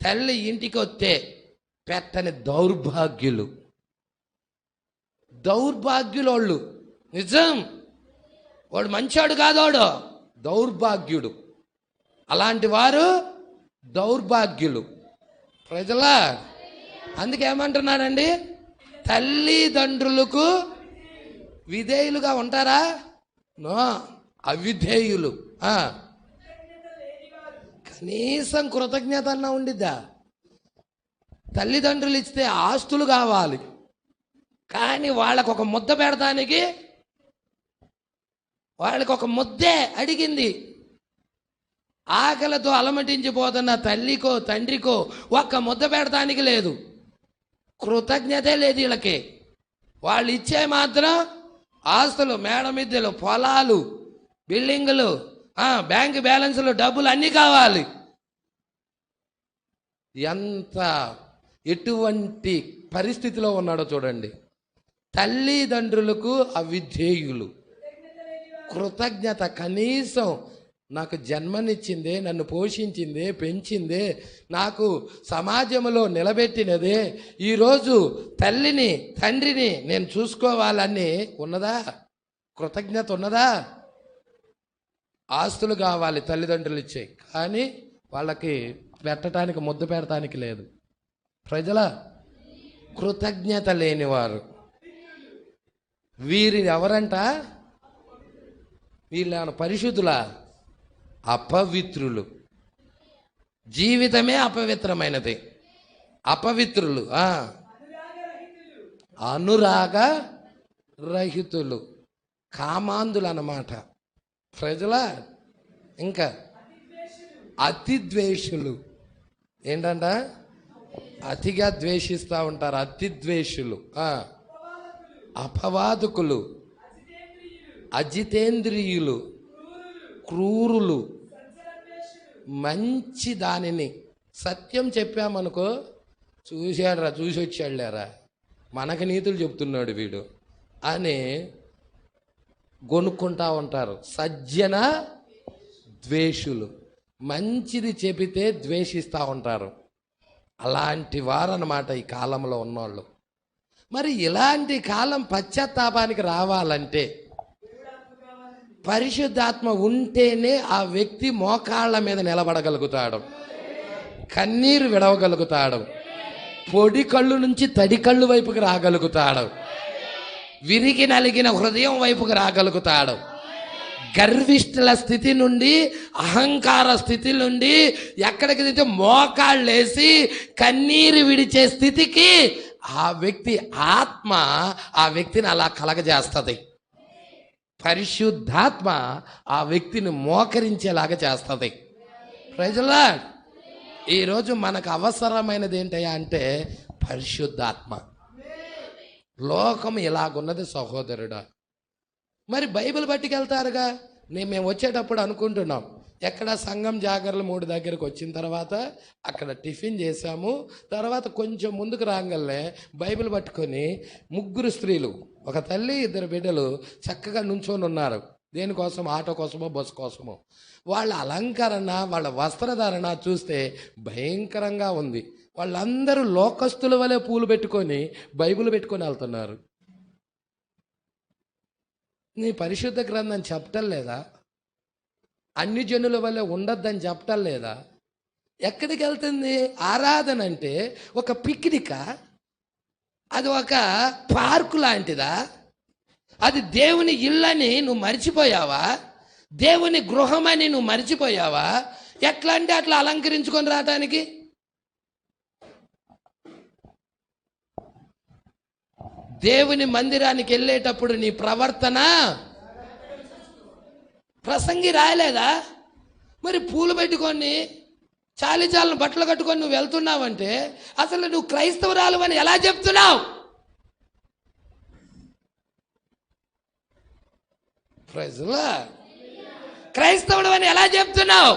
తల్లి ఇంటికి వస్తే పెట్టని దౌర్భాగ్యులోళ్ళు. నిజం, వాడు మంచోడు కాదోడు, దౌర్భాగ్యుడు. అలాంటి వారు దౌర్భాగ్యులు. ప్రజల అందుకేమంటున్నాడండి, తల్లిదండ్రులకు విధేయులుగా ఉంటారా? నో, అవిధేయులు. కనీసం కృతజ్ఞత అన్నా ఉండిద్దా? తల్లిదండ్రులు ఇస్తే ఆస్తులు కావాలి, కానీ వాళ్ళకు ఒక ముద్ద పెడతానికి వాళ్ళకి ఒక ముద్దే అడిగింది. ఆకలితో అలమటించిపోతున్న తల్లికో తండ్రికో ఒక్క ముద్ద పెడతానికి లేదు, కృతజ్ఞతే లేదు వీళ్ళకి. వాళ్ళు ఇచ్చే మాత్రం ఆస్తులు, మేడ మిద్దెలు, పొలాలు, బిల్డింగులు, బ్యాంక్ బ్యాలెన్సులు, డబ్బులు అన్నీ కావాలి. ఎటువంటి పరిస్థితిలో ఉన్నాడో చూడండి. తల్లిదండ్రులకు అవిధేయులు, కృతజ్ఞత కనీసం నాకు జన్మనిచ్చిందే, నన్ను పోషించిందే, పెంచిందే, నాకు సమాజంలో నిలబెట్టినదే, ఈరోజు తల్లిని తండ్రిని నేను చూసుకోవాలని ఉన్నదా? కృతజ్ఞత ఉన్నదా? ఆస్తులు కావాలి తల్లిదండ్రులు ఇచ్చాయి, కానీ వాళ్ళకి పెట్టడానికి ముద్ద పెడటానికి లేదు. ప్రజల కృతజ్ఞత లేనివారు వీరి ఎవరంట? వీళ్ళ పరిశుద్ధుల? అపవిత్రులు. జీవితమే అపవిత్రమైనది. అపవిత్రులు, అనురాగ రహితులు, కామాంధులు అన్నమాట. ప్రజల ఇంకా అతిద్వేషులు. ఏంటంట? అతిగా ద్వేషిస్తూ ఉంటారు. అతిద్వేషులు, అపవాదుకులు, అజితేంద్రియులు, క్రూరులు. మంచి దానిని సత్యం చెప్పామనుకో, చూశాడరా, చూసి వచ్చాడులేరా, మనకు నీతులు చెప్తున్నాడు వీడు అని గొనుక్కుంటా ఉంటారు. సజ్జన ద్వేషులు, మంచిది చెబితే ద్వేషిస్తూ ఉంటారు. అలాంటి వారన్నమాట ఈ కాలంలో ఉన్నవాళ్ళు. మరి ఇలాంటి కాలం పశ్చాత్తాపానికి రావాలంటే పరిశుద్ధాత్మ ఉంటేనే ఆ వ్యక్తి మోకాళ్ళ మీద నిలబడగలుగుతాడు, కన్నీరు విడవగలుగుతాడు, పొడి కళ్ళు నుంచి తడి కళ్ళు వైపుకి రాగలుగుతాడు, విరిగి నలిగిన హృదయం వైపుకి రాగలుగుతాడు. గర్విష్ఠుల స్థితి నుండి, అహంకార స్థితి నుండి ఎక్కడికి దిగితే మోకాళ్ళేసి కన్నీరు విడిచే స్థితికి ఆ వ్యక్తి ఆత్మ ఆ వ్యక్తిని అలా కలగజేస్తుంది. పరిశుద్ధాత్మ ఆ వ్యక్తిని మోకరించేలాగా చేస్తుంది. ప్రజలా ఈరోజు మనకు అవసరమైనది ఏంటయ్యా అంటే పరిశుద్ధాత్మ. లోకం ఇలాగున్నది సహోదరుడా. మరి బైబిల్ పట్టుకెళ్తారుగా. మేము వచ్చేటప్పుడు అనుకుంటున్నాం, ఎక్కడ సంఘం జాగర్ల 3 దగ్గరకు వచ్చిన తర్వాత అక్కడ టిఫిన్ చేశాము. తర్వాత కొంచెం ముందుకు రాగలనే బైబిల్ పట్టుకొని 3 స్త్రీలు, ఒక తల్లి 2 బిడ్డలు చక్కగా నుంచొని ఉన్నారు. దేనికోసం? ఆటో కోసమో బస్సు కోసమో. వాళ్ళ అలంకరణ, వాళ్ళ వస్త్రధారణ చూస్తే భయంకరంగా ఉంది. వాళ్ళందరూ లోకస్తుల వలె పూలు పెట్టుకొని బైబిల్ పెట్టుకొని వెళ్తున్నారు. నీ పరిశుద్ధ గ్రంథం చెప్పటం లేదా? అన్ని జనుల వల్ల ఉండొద్దని చెప్పటం లేదా? ఎక్కడికి వెళ్తుంది ఆరాధన అంటే? ఒక పిక్నికా? అది ఒక పార్కు లాంటిదా? అది దేవుని ఇల్లని నువ్వు మర్చిపోయావా? దేవుని గృహమని నువ్వు మర్చిపోయావా? ఎట్లా అంటే అట్లా అలంకరించుకొని రావటానికి. దేవుని మందిరానికి వెళ్ళేటప్పుడు నీ ప్రవర్తన, ప్రసంగి రాయలేదా? మరి పూలు పెట్టుకొని చాలిచాలను బట్టలు కట్టుకొని నువ్వు వెళ్తున్నావంటే అసలు నువ్వు క్రైస్తవురాలు అని ఎలా చెప్తున్నావు? క్రైస్తవుడు అని ఎలా చెప్తున్నావు?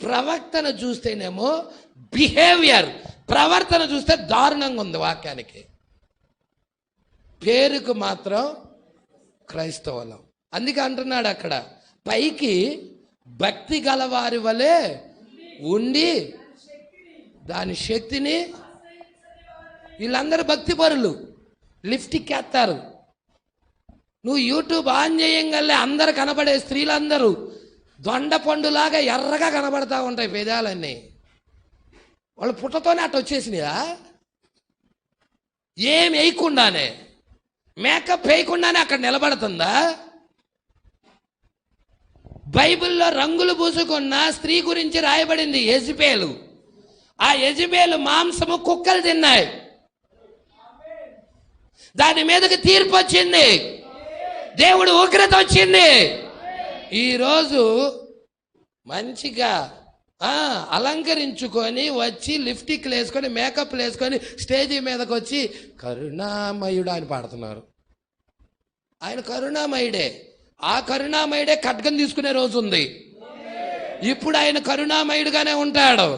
ప్రవర్తన చూస్తేనేమో బిహేవియర్, ప్రవర్తన చూస్తే దారుణంగా ఉంది వాక్యానికి. పేరుకు మాత్రం క్రైస్తవులం. అందుకే అంటున్నాడు అక్కడ, పైకి భక్తి గలవారి వలె ఉండి దాని శక్తిని. వీళ్ళందరూ భక్తి పరులు, లిఫ్ట్కి ఎత్తారు. నువ్వు యూట్యూబ్ ఆన్ చేయంగల్లే అందరు కనబడే స్త్రీలందరూ దొండ పండులాగా ఎర్రగా కనబడతా ఉంటాయి పెదాలన్నీ. వాళ్ళు పుట్టతోనే అట్ట వచ్చేసినాయా? ఏం వేయకుండానే, మేకప్ వేయకుండానే అక్కడ నిలబడుతుందా? బైబిల్లో రంగులు పూసుకున్న స్త్రీ గురించి రాయబడింది యెజబెలు. ఆ యెజబెలు మాంసము కుక్కలు తిన్నాయి, దాని మీదకి తీర్పు వచ్చింది, దేవుడు ఉగ్రత వచ్చింది. ఈరోజు మంచిగా అలంకరించుకొని వచ్చి లిప్స్టిక్లు వేసుకొని మేకప్లు వేసుకొని స్టేజీ మీదకి వచ్చి కరుణామయుడు అని పాడుతున్నారు. ఆయన కరుణామయుడే. ఆ కరుణామయుడే ఖడ్గం తీసుకునే రోజు ఉంది. ఇప్పుడు ఆయన కరుణామయుడుగానే ఉంటాడు,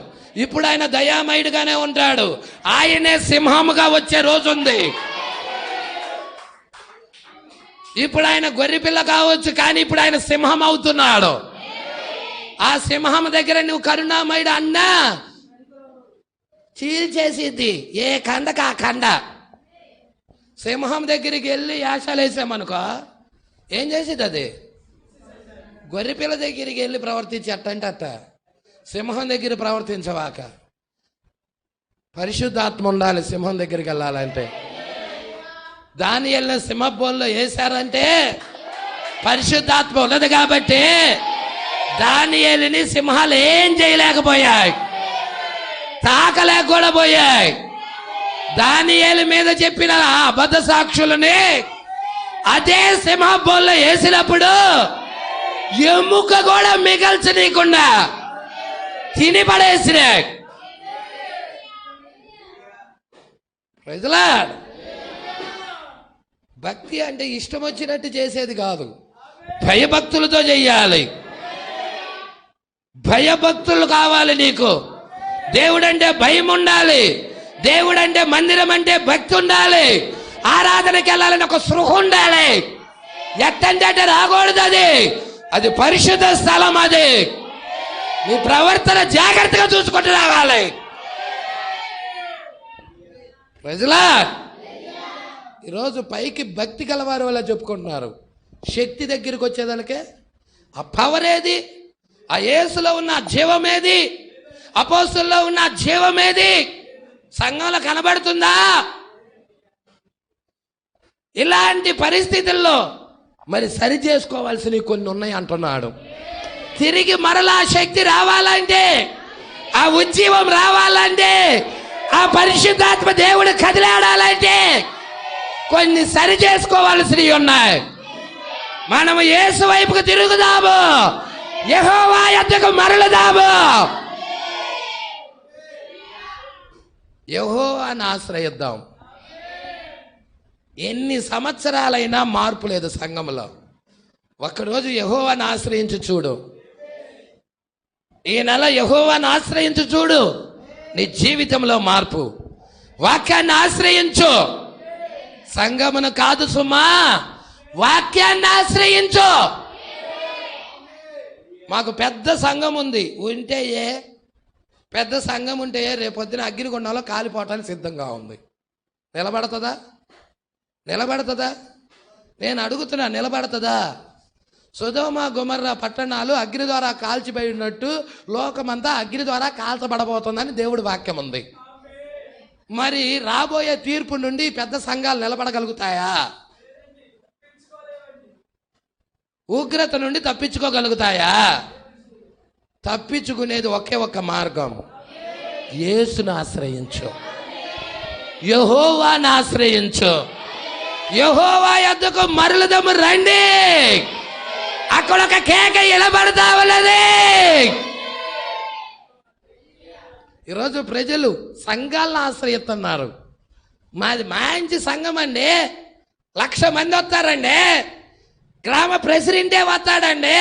ఇప్పుడు ఆయన దయామయుడుగానే ఉంటాడు. ఆయనే సింహముగా వచ్చే రోజు ఉంది. ఇప్పుడు ఆయన గొర్రెపిల్ల కావచ్చు, కానీ ఇప్పుడు ఆయన సింహం అవుతున్నాడు. ఆ సింహం దగ్గర నువ్వు కరుణామయుడు అన్నా చీల్చేసిద్ది, ఏ కండక ఆ కండ. సింహం దగ్గరికి వెళ్ళి యాశాలు వేసామనుకో ఏం చేసిద్ది అది? గొర్రెపిల్ల దగ్గరికి వెళ్ళి ప్రవర్తించి అట్టంటే అట్ట. సింహం దగ్గర ప్రవర్తించవాక. పరిశుద్ధాత్మ ఉండాలి సింహం దగ్గరికి వెళ్ళాలంటే. దానియేలుని సింహబోన్లో వేశారంటే పరిశుద్ధాత్మ ఉన్నది కాబట్టి దానియేలుని సింహాలు ఏం చేయలేకపోయాయి, తాకలేక కూడా పోయాయి. దానియేలు మీద చెప్పిన ఆ అబద్ధ సాక్షులని అదే సింహబోన్లో వేసినప్పుడు ఎముక కూడా మిగల్చనీయకుండా తిని పడేసినాయి. ప్రజలా, భక్తి అంటే ఇష్టం వచ్చినట్టు చేసేది కాదు, భయభక్తులతో చెయ్యాలి. భయభక్తులు కావాలి నీకు. దేవుడంటే భయం ఉండాలి, దేవుడంటే మందిరం అంటే భక్తి ఉండాలి, ఆరాధనకి వెళ్ళాలని ఒక స్పృహ ఉండాలి. ఎట్టంటే రాకూడదు, అది పరిశుద్ధ స్థలం. అది నీ ప్రవర్తన జాగ్రత్తగా చూసుకుంటూ రావాలి. ప్రజలా, ఈరోజు పైకి భక్తి గలవారి వల్ల చెప్పుకుంటున్నారు, శక్తి దగ్గరికి వచ్చేదానికే ఆ పవర్ ఏది? ఆ యేసులో ఉన్న జీవమేది? అపోస్తుల్లో ఉన్న జీవమేది? సంఘంలో కనబడుతుందా? ఇలాంటి పరిస్థితుల్లో మరి సరి చేసుకోవాల్సినవి కొన్ని ఉన్నాయి అంటున్నాడు. తిరిగి మరలా శక్తి రావాలంటే, ఆ ఉజ్జీవం రావాలంటే, ఆ పరిశుద్ధాత్మ దేవుడు కదిలాడాలంటే కొన్ని సరి చేసుకోవాల్సినవి ఉన్నాయి. మనము యేసు వైపుకు తిరుగుదాము, యెహోవా యొద్దకు మరలుదాము. యెహోవాను ఆశ్రయిద్దాం. ఎన్ని సంవత్సరాలైనా మార్పు లేదు సంఘంలో. ఒక్కరోజు యెహోవాను ఆశ్రయించి చూడు, ఈ నెల యెహోవాను ఆశ్రయించి చూడు, నీ జీవితంలో మార్పు. వాక్యాన్ని ఆశ్రయించు, సంఘమును కాదు సుమా, వాక్యాన్ని ఆశ్రయించు. మాకు పెద్ద సంఘం ఉంది, ఉంటే పెద్ద సంఘం ఉంటే రేపొద్దున అగ్నిగుండంలో కాలిపోవటానికి సిద్ధంగా ఉంది. నిలబడుతుందా? నిలబడుతుందా? నేను అడుగుతున్నా, నిలబడుతుందా? సొదొమ గొమొర్రా పట్టణాలు అగ్ని ద్వారా కాల్చిపోయినట్టు లోకమంతా అగ్ని ద్వారా కాల్చబడబోతుందని దేవుడి వాక్యం ఉంది. మరి రాబోయే తీర్పు నుండి పెద్ద సంఘాలు నిలబడగలుగుతాయా? ఉగ్రత నుండి తప్పించుకోగలుగుతాయా? తప్పించుకునేది ఒకే ఒక్క మార్గం, యేసును ఆశ్రయించు, యెహోవాను ఆశ్రయించు. యెహోవా యొద్దకు మరలుదము రండి. అక్కడ ఒక కేక వినబడతా ఉన్నది. ఈరోజు ప్రజలు సంఘాలను ఆశ్రయిస్తున్నారు. మాది మంచి సంఘం అండి, 1,00,000 మంది వస్తారండి, గ్రామ ప్రెసిడెంటే వస్తాడండి,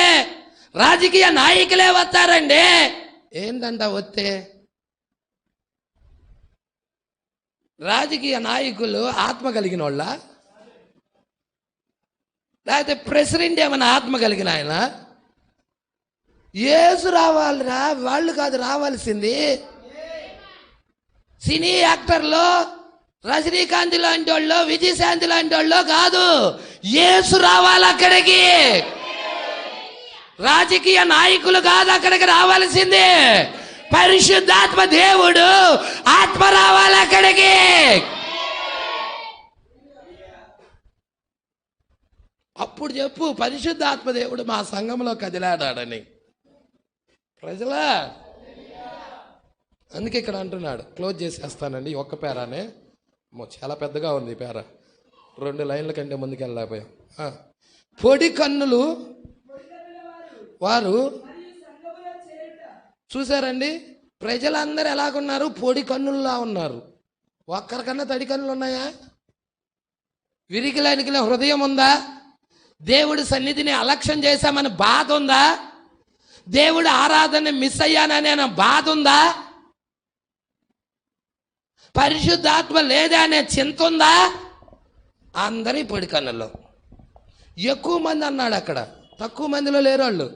రాజకీయ నాయకులే వస్తారండి. ఏంటంట వస్తే? రాజకీయ నాయకులు ఆత్మ కలిగిన వాళ్ళ, లేకపోతే ప్రెసిడెంట్ ఏమైనా ఆత్మ కలిగిన ఆయన? యేసు రావాలిరా, వాళ్ళు కాదు రావాల్సింది. సినీ యాక్టర్లు, రజనీకాంత్ లాంటి వాళ్ళు, విజయశాంతి లాంటి వాళ్ళు కాదు, యేసు రావాలి అక్కడికి. రాజకీయ నాయకులు కాదు అక్కడికి రావాల్సింది, పరిశుద్ధాత్మ దేవుడు ఆత్మ రావాలి అక్కడికి. అప్పుడు చెప్పు, పరిశుద్ధాత్మ దేవుడు మా సంఘంలో కదిలాడాడని. ప్రజలా, అందుకే ఇక్కడ అంటున్నాడు. క్లోజ్ చేసేస్తానండి ఒక్క పేరానే, చాలా పెద్దగా ఉంది పేర, 2 లైన్ల కంటే ముందుకు వెళ్ళలేకపోయాం. పొడి కన్నులు వారు చూసారండి. ప్రజలందరూ ఎలాగున్నారు? పొడి కన్నుల్లా ఉన్నారు. ఒక్కరికన్నా తడి కన్నులు ఉన్నాయా? విరిగిలనికిన హృదయం ఉందా? దేవుడి సన్నిధిని అలక్ష్యం చేశామని బాధ ఉందా? దేవుడి ఆరాధన మిస్ అయ్యాననే బాధ ఉందా? పరిశుద్ధాత్మ లేదా అనే చింత ఉందా? అందరి పొడి కన్నుల్లో. ఎక్కువ మంది అన్నాడు అక్కడ, తక్కువ మందిలో లేరు వాళ్ళు.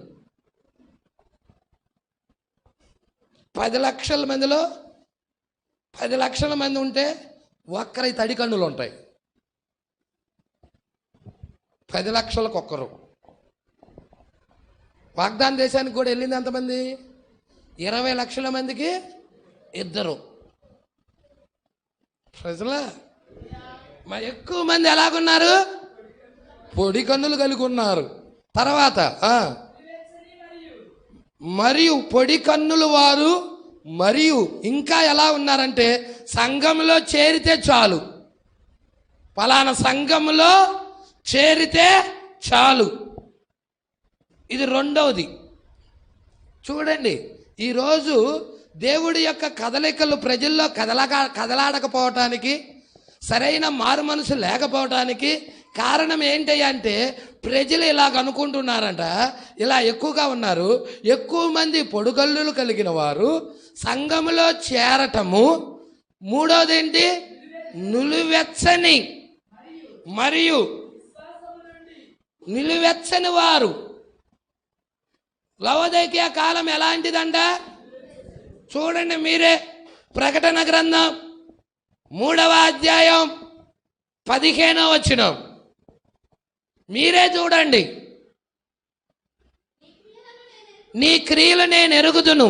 10 లక్షల మందిలో 10 లక్షల మంది ఉంటే ఒక్కరి తడి కన్నులు ఉంటాయి. 10 లక్షలకు ఒక్కరు. వాగ్దాన దేశానికి కూడా వెళ్ళింది ఎంతమంది? 20 లక్షల మందికి 2. ప్రజలా, మరి ఎక్కువ మంది ఎలాగున్నారు? పొడి కన్నులు కలిగి ఉన్నారు. తర్వాత మరియు పొడి కన్నులు వారు, మరియు ఇంకా ఎలా ఉన్నారంటే సంఘంలో చేరితే చాలు, పలానా సంఘంలో చేరితే చాలు. ఇది రెండవది. చూడండి, ఈరోజు దేవుడి యొక్క కదలికలు ప్రజల్లో కదలాడకపోవటానికి, సరైన మారు మనసు లేకపోవటానికి కారణం ఏంటి అంటే, ప్రజలు ఇలాగ అనుకుంటున్నారంట, ఇలా ఎక్కువగా ఉన్నారు. ఎక్కువ మంది పొడుగల్లులు కలిగిన వారు సంఘములో చేరటము. మూడోది ఏంటి? నిలువెచ్చని మరియు నిలువెచ్చని వారు. లవోదికీయ కాలం ఎలాంటిదంట? చూడండి మీరే, ప్రకటన గ్రంథం 3వ అధ్యాయం 15వ వచనం మీరే చూడండి. నీ క్రియలు నేను ఎరుగుదును,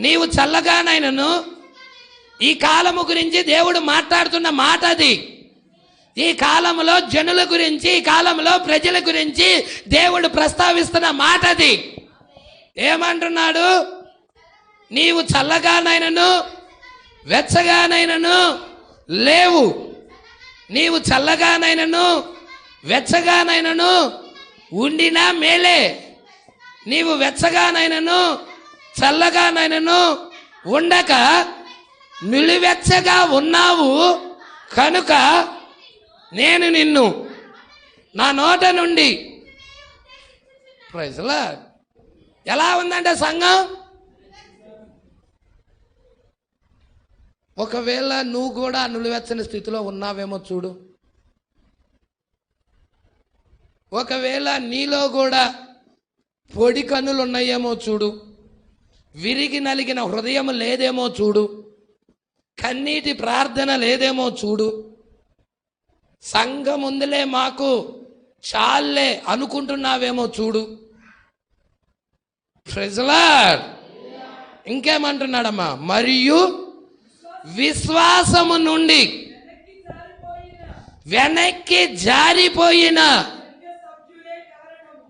నీవు చల్లగానైనను. ఈ కాలము గురించి దేవుడు మాట్లాడుతున్న మాట అది. ఈ కాలంలో జనుల గురించి, ఈ కాలంలో ప్రజల గురించి దేవుడు ప్రస్తావిస్తున్న మాట అది. ఏమంటున్నాడు? నీవు చల్లగానైనను వెచ్చగానైనను లేవు. నీవు చల్లగానైనను వెచ్చగానైనను ఉండినా మేలే. నీవు వెచ్చగానైనను చల్లగానైనను ఉండక నిలువెచ్చగా ఉన్నావు కనుక నేను నిన్ను నా నోట నుండి. Praise lord. ఎలా ఉందంటే సంఘం? ఒకవేళ నువ్వు కూడా నిలువెచ్చని స్థితిలో ఉన్నావేమో చూడు. ఒకవేళ నీలో కూడా పొడి కన్నులు ఉన్నాయేమో చూడు. విరిగి నలిగిన హృదయం లేదేమో చూడు. కన్నీటి ప్రార్థన లేదేమో చూడు. సంఘం ఉందిలే మాకు చాలే అనుకుంటున్నావేమో చూడు. Praise lord. ఇంకేమంటున్నాడమ్మా? మరియు విశ్వాసము నుండి వెనక్కి జారిపోయిన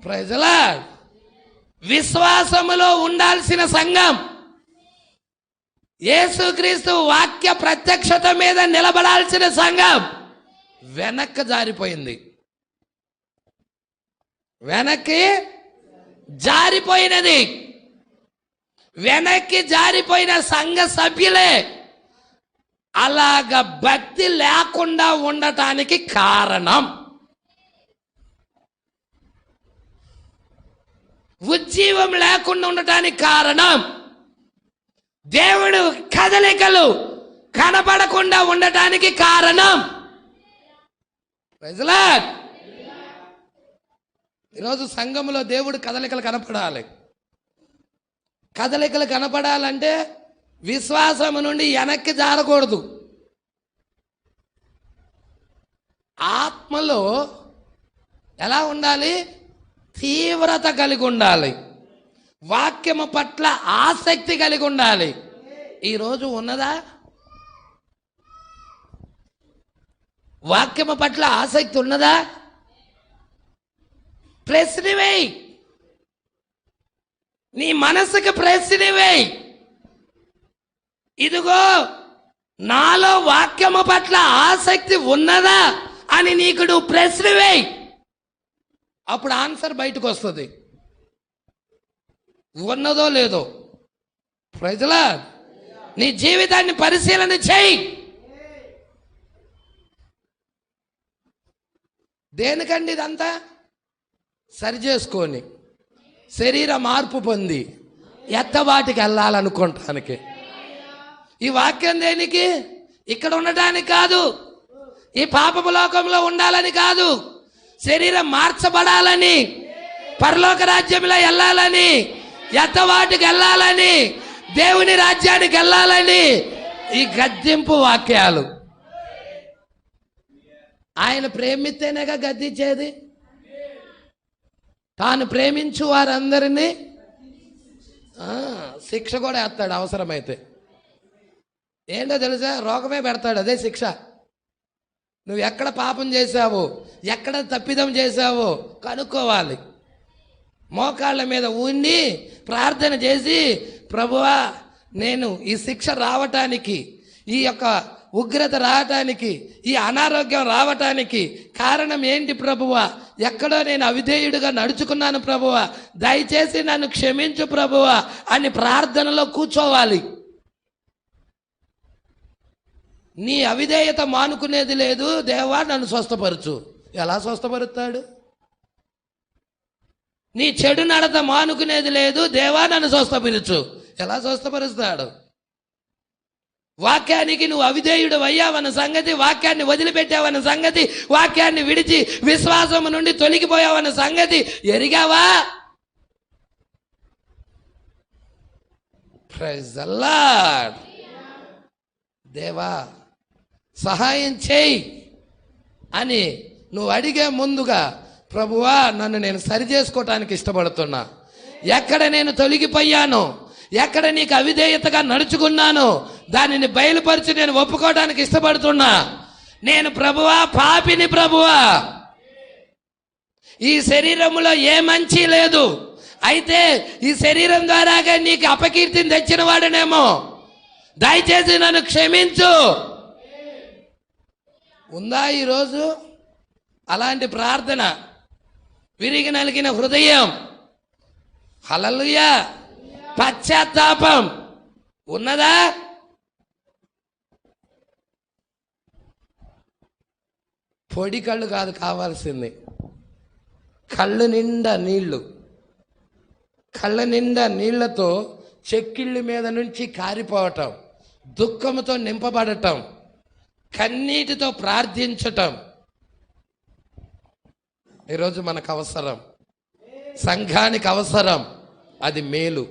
ప్రైజ్ ది లార్డ్. విశ్వాసములో ఉండాల్సిన సంఘం, యేసుక్రీస్తు వాక్య ప్రత్యక్షత మీద నిలబడాల్సిన సంఘం వెనక్కి జారిపోయింది. వెనక్కి జారిపోయినది. వెనక్కి జారిపోయిన సంఘ సభ్యులే అలాగ భక్తి లేకుండా ఉండటానికి కారణం. ఉజ్జీవం లేకుండా ఉండటానికి కారణం. దేవుడు కదలికలు కనపడకుండా ఉండటానికి కారణం. Praise the lord. ఈరోజు సంఘంలో దేవుడు కదలికలు కనపడాలి. కదలికలు కనపడాలంటే విశ్వాసము నుండి వెనక్కి జారకూడదు. ఆత్మలో ఎలా ఉండాలి? తీవ్రత కలిగి ఉండాలి. వాక్యము పట్ల ఆసక్తి కలిగి ఉండాలి. ఈరోజు ఉన్నదా? వాక్యము పట్ల ఆసక్తి ఉన్నదా? ప్రశ్న వేయి. నీ మనసుకు ప్రశ్న వేయి. ఇదిగో నాలో వాక్యము పట్ల ఆసక్తి ఉన్నదా అని నీకు నువ్వు ప్రశ్న వేయి. అప్పుడు ఆన్సర్ బయటకు వస్తుంది. ఉన్నదో లేదో. Praise the lord. నీ జీవితాన్ని పరిశీలన చేయి. దేనికండి ఇదంతా? సరి చేసుకొని శరీర మార్పు పొంది ఎత్తబాటికి వెళ్ళాలనుకోవటానికి. ఈ వాక్యం దేనికి? ఇక్కడ ఉండటానికి కాదు. ఈ పాపపు లోకంలో ఉండాలని కాదు. శరీరం మార్చబడాలని, పరలోక రాజ్యంలో వెళ్ళాలని, ఎత్తబాటికి వెళ్ళాలని, దేవుని రాజ్యానికి వెళ్ళాలని ఈ గద్దింపు వాక్యాలు. ఆయన ప్రేమిస్తేనేగా గద్దించేది. తాను ప్రేమించు వారందరినీ శిక్ష కూడా వేస్తాడు అవసరమైతే. ఏంటో తెలుసా? రోగమే పెడతాడు. అదే శిక్ష. నువ్వు ఎక్కడ పాపం చేశావో, ఎక్కడ తప్పిదం చేశావో కనుక్కోవాలి. మోకాళ్ళ మీద ఉండి ప్రార్థన చేసి, ప్రభువా నేను ఈ శిక్ష రావటానికి, ఈ యొక్క ఉగ్రత రావటానికి, ఈ అనారోగ్యం రావటానికి కారణం ఏంటి ప్రభువా? ఎక్కడో నేను అవిధేయుడిగా నడుచుకున్నాను ప్రభువా, దయచేసి నన్ను క్షమించు ప్రభువా అని ప్రార్థనలో కూర్చోవాలి. నీ అవిధేయత మానుకునేది లేదు. దేవా నన్ను స్వస్థపరచు. ఎలా స్వస్థపరుస్తాడు? నీ చెడు నడత మానుకునేది లేదు. దేవా నన్ను స్వస్థపరచు. ఎలా స్వస్థపరుస్తాడు? వాక్యానికి నువ్వు అవిధేయుడు అయ్యావన్న సంగతి, వాక్యాన్ని వదిలిపెట్టావన్న సంగతి, వాక్యాన్ని విడిచి విశ్వాసము నుండి తొలగిపోయావన్న సంగతి ఎరిగావా? Praise the lord. దేవా సహాయం చేయి అని నువ్వు అడిగే ముందుగా, ప్రభువా నన్ను నేను సరి చేసుకోవటానికి ఇష్టపడుతున్నా. ఎక్కడ నేను తొలగిపోయాను, ఎక్కడ నీకు అవిధేయతగా నడుచుకున్నాను, దానిని బయలుపరిచి నేను ఒప్పుకోవడానికి ఇష్టపడుతున్నా. నేను ప్రభువా పాపిని ప్రభువా. ఈ శరీరములో ఏ మంచి లేదు. అయితే ఈ శరీరం ద్వారాగా నీకు అపకీర్తిని తెచ్చిన వాడనేమో. దయచేసి నన్ను క్షమించు. ఉందా ఈరోజు అలాంటి ప్రార్థన? విరిగి నలిగిన హృదయం, హల్లెలూయా, పశ్చాత్తాపం ఉన్నదా? పొడి కళ్ళు కాదు కావాల్సింది, కళ్ళు నిండా నీళ్లు. కళ్ళ నిండా నీళ్లతో చెక్కిళ్ళ మీద నుంచి కారిపోవటం, దుఃఖంతో నింపబడటం, కన్నీటితో ప్రార్థించటం ఈరోజు మనకు అవసరం, సంఘానికి అవసరం. అది మేలు.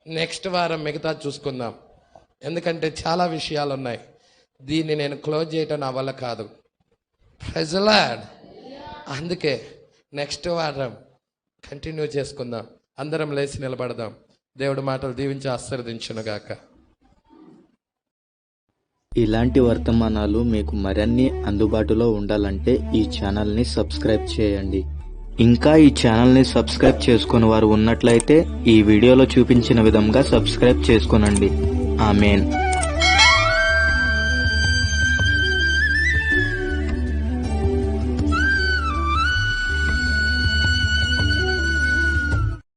నెక్స్ట్ వారం మిగతా చూసుకుందాం. ఎందుకంటే చాలా విషయాలు ఉన్నాయి. దీన్ని నేను క్లోజ్ చేయటం నా వల్ల కాదు. Praise the lord. అందుకే నెక్స్ట్ వారం కంటిన్యూ చేసుకుందాం. అందరం లేచి నిలబడదాం. దేవుడి మాటలు దీవించి ఆశీర్వదించునుగాక. ఇలాంటి వర్తమానాలు మీకు మరిన్ని అందుబాటులో ఉండాలంటే ఈ ఛానల్ని సబ్స్క్రైబ్ చేయండి. ఇంకా ఈ ఛానల్ని సబ్స్క్రైబ్ చేసుకుని వారు ఉన్నట్లయితే ఈ వీడియోలో చూపించిన విధంగా సబ్స్క్రైబ్ చేసుకొనండి. ఆమేన్.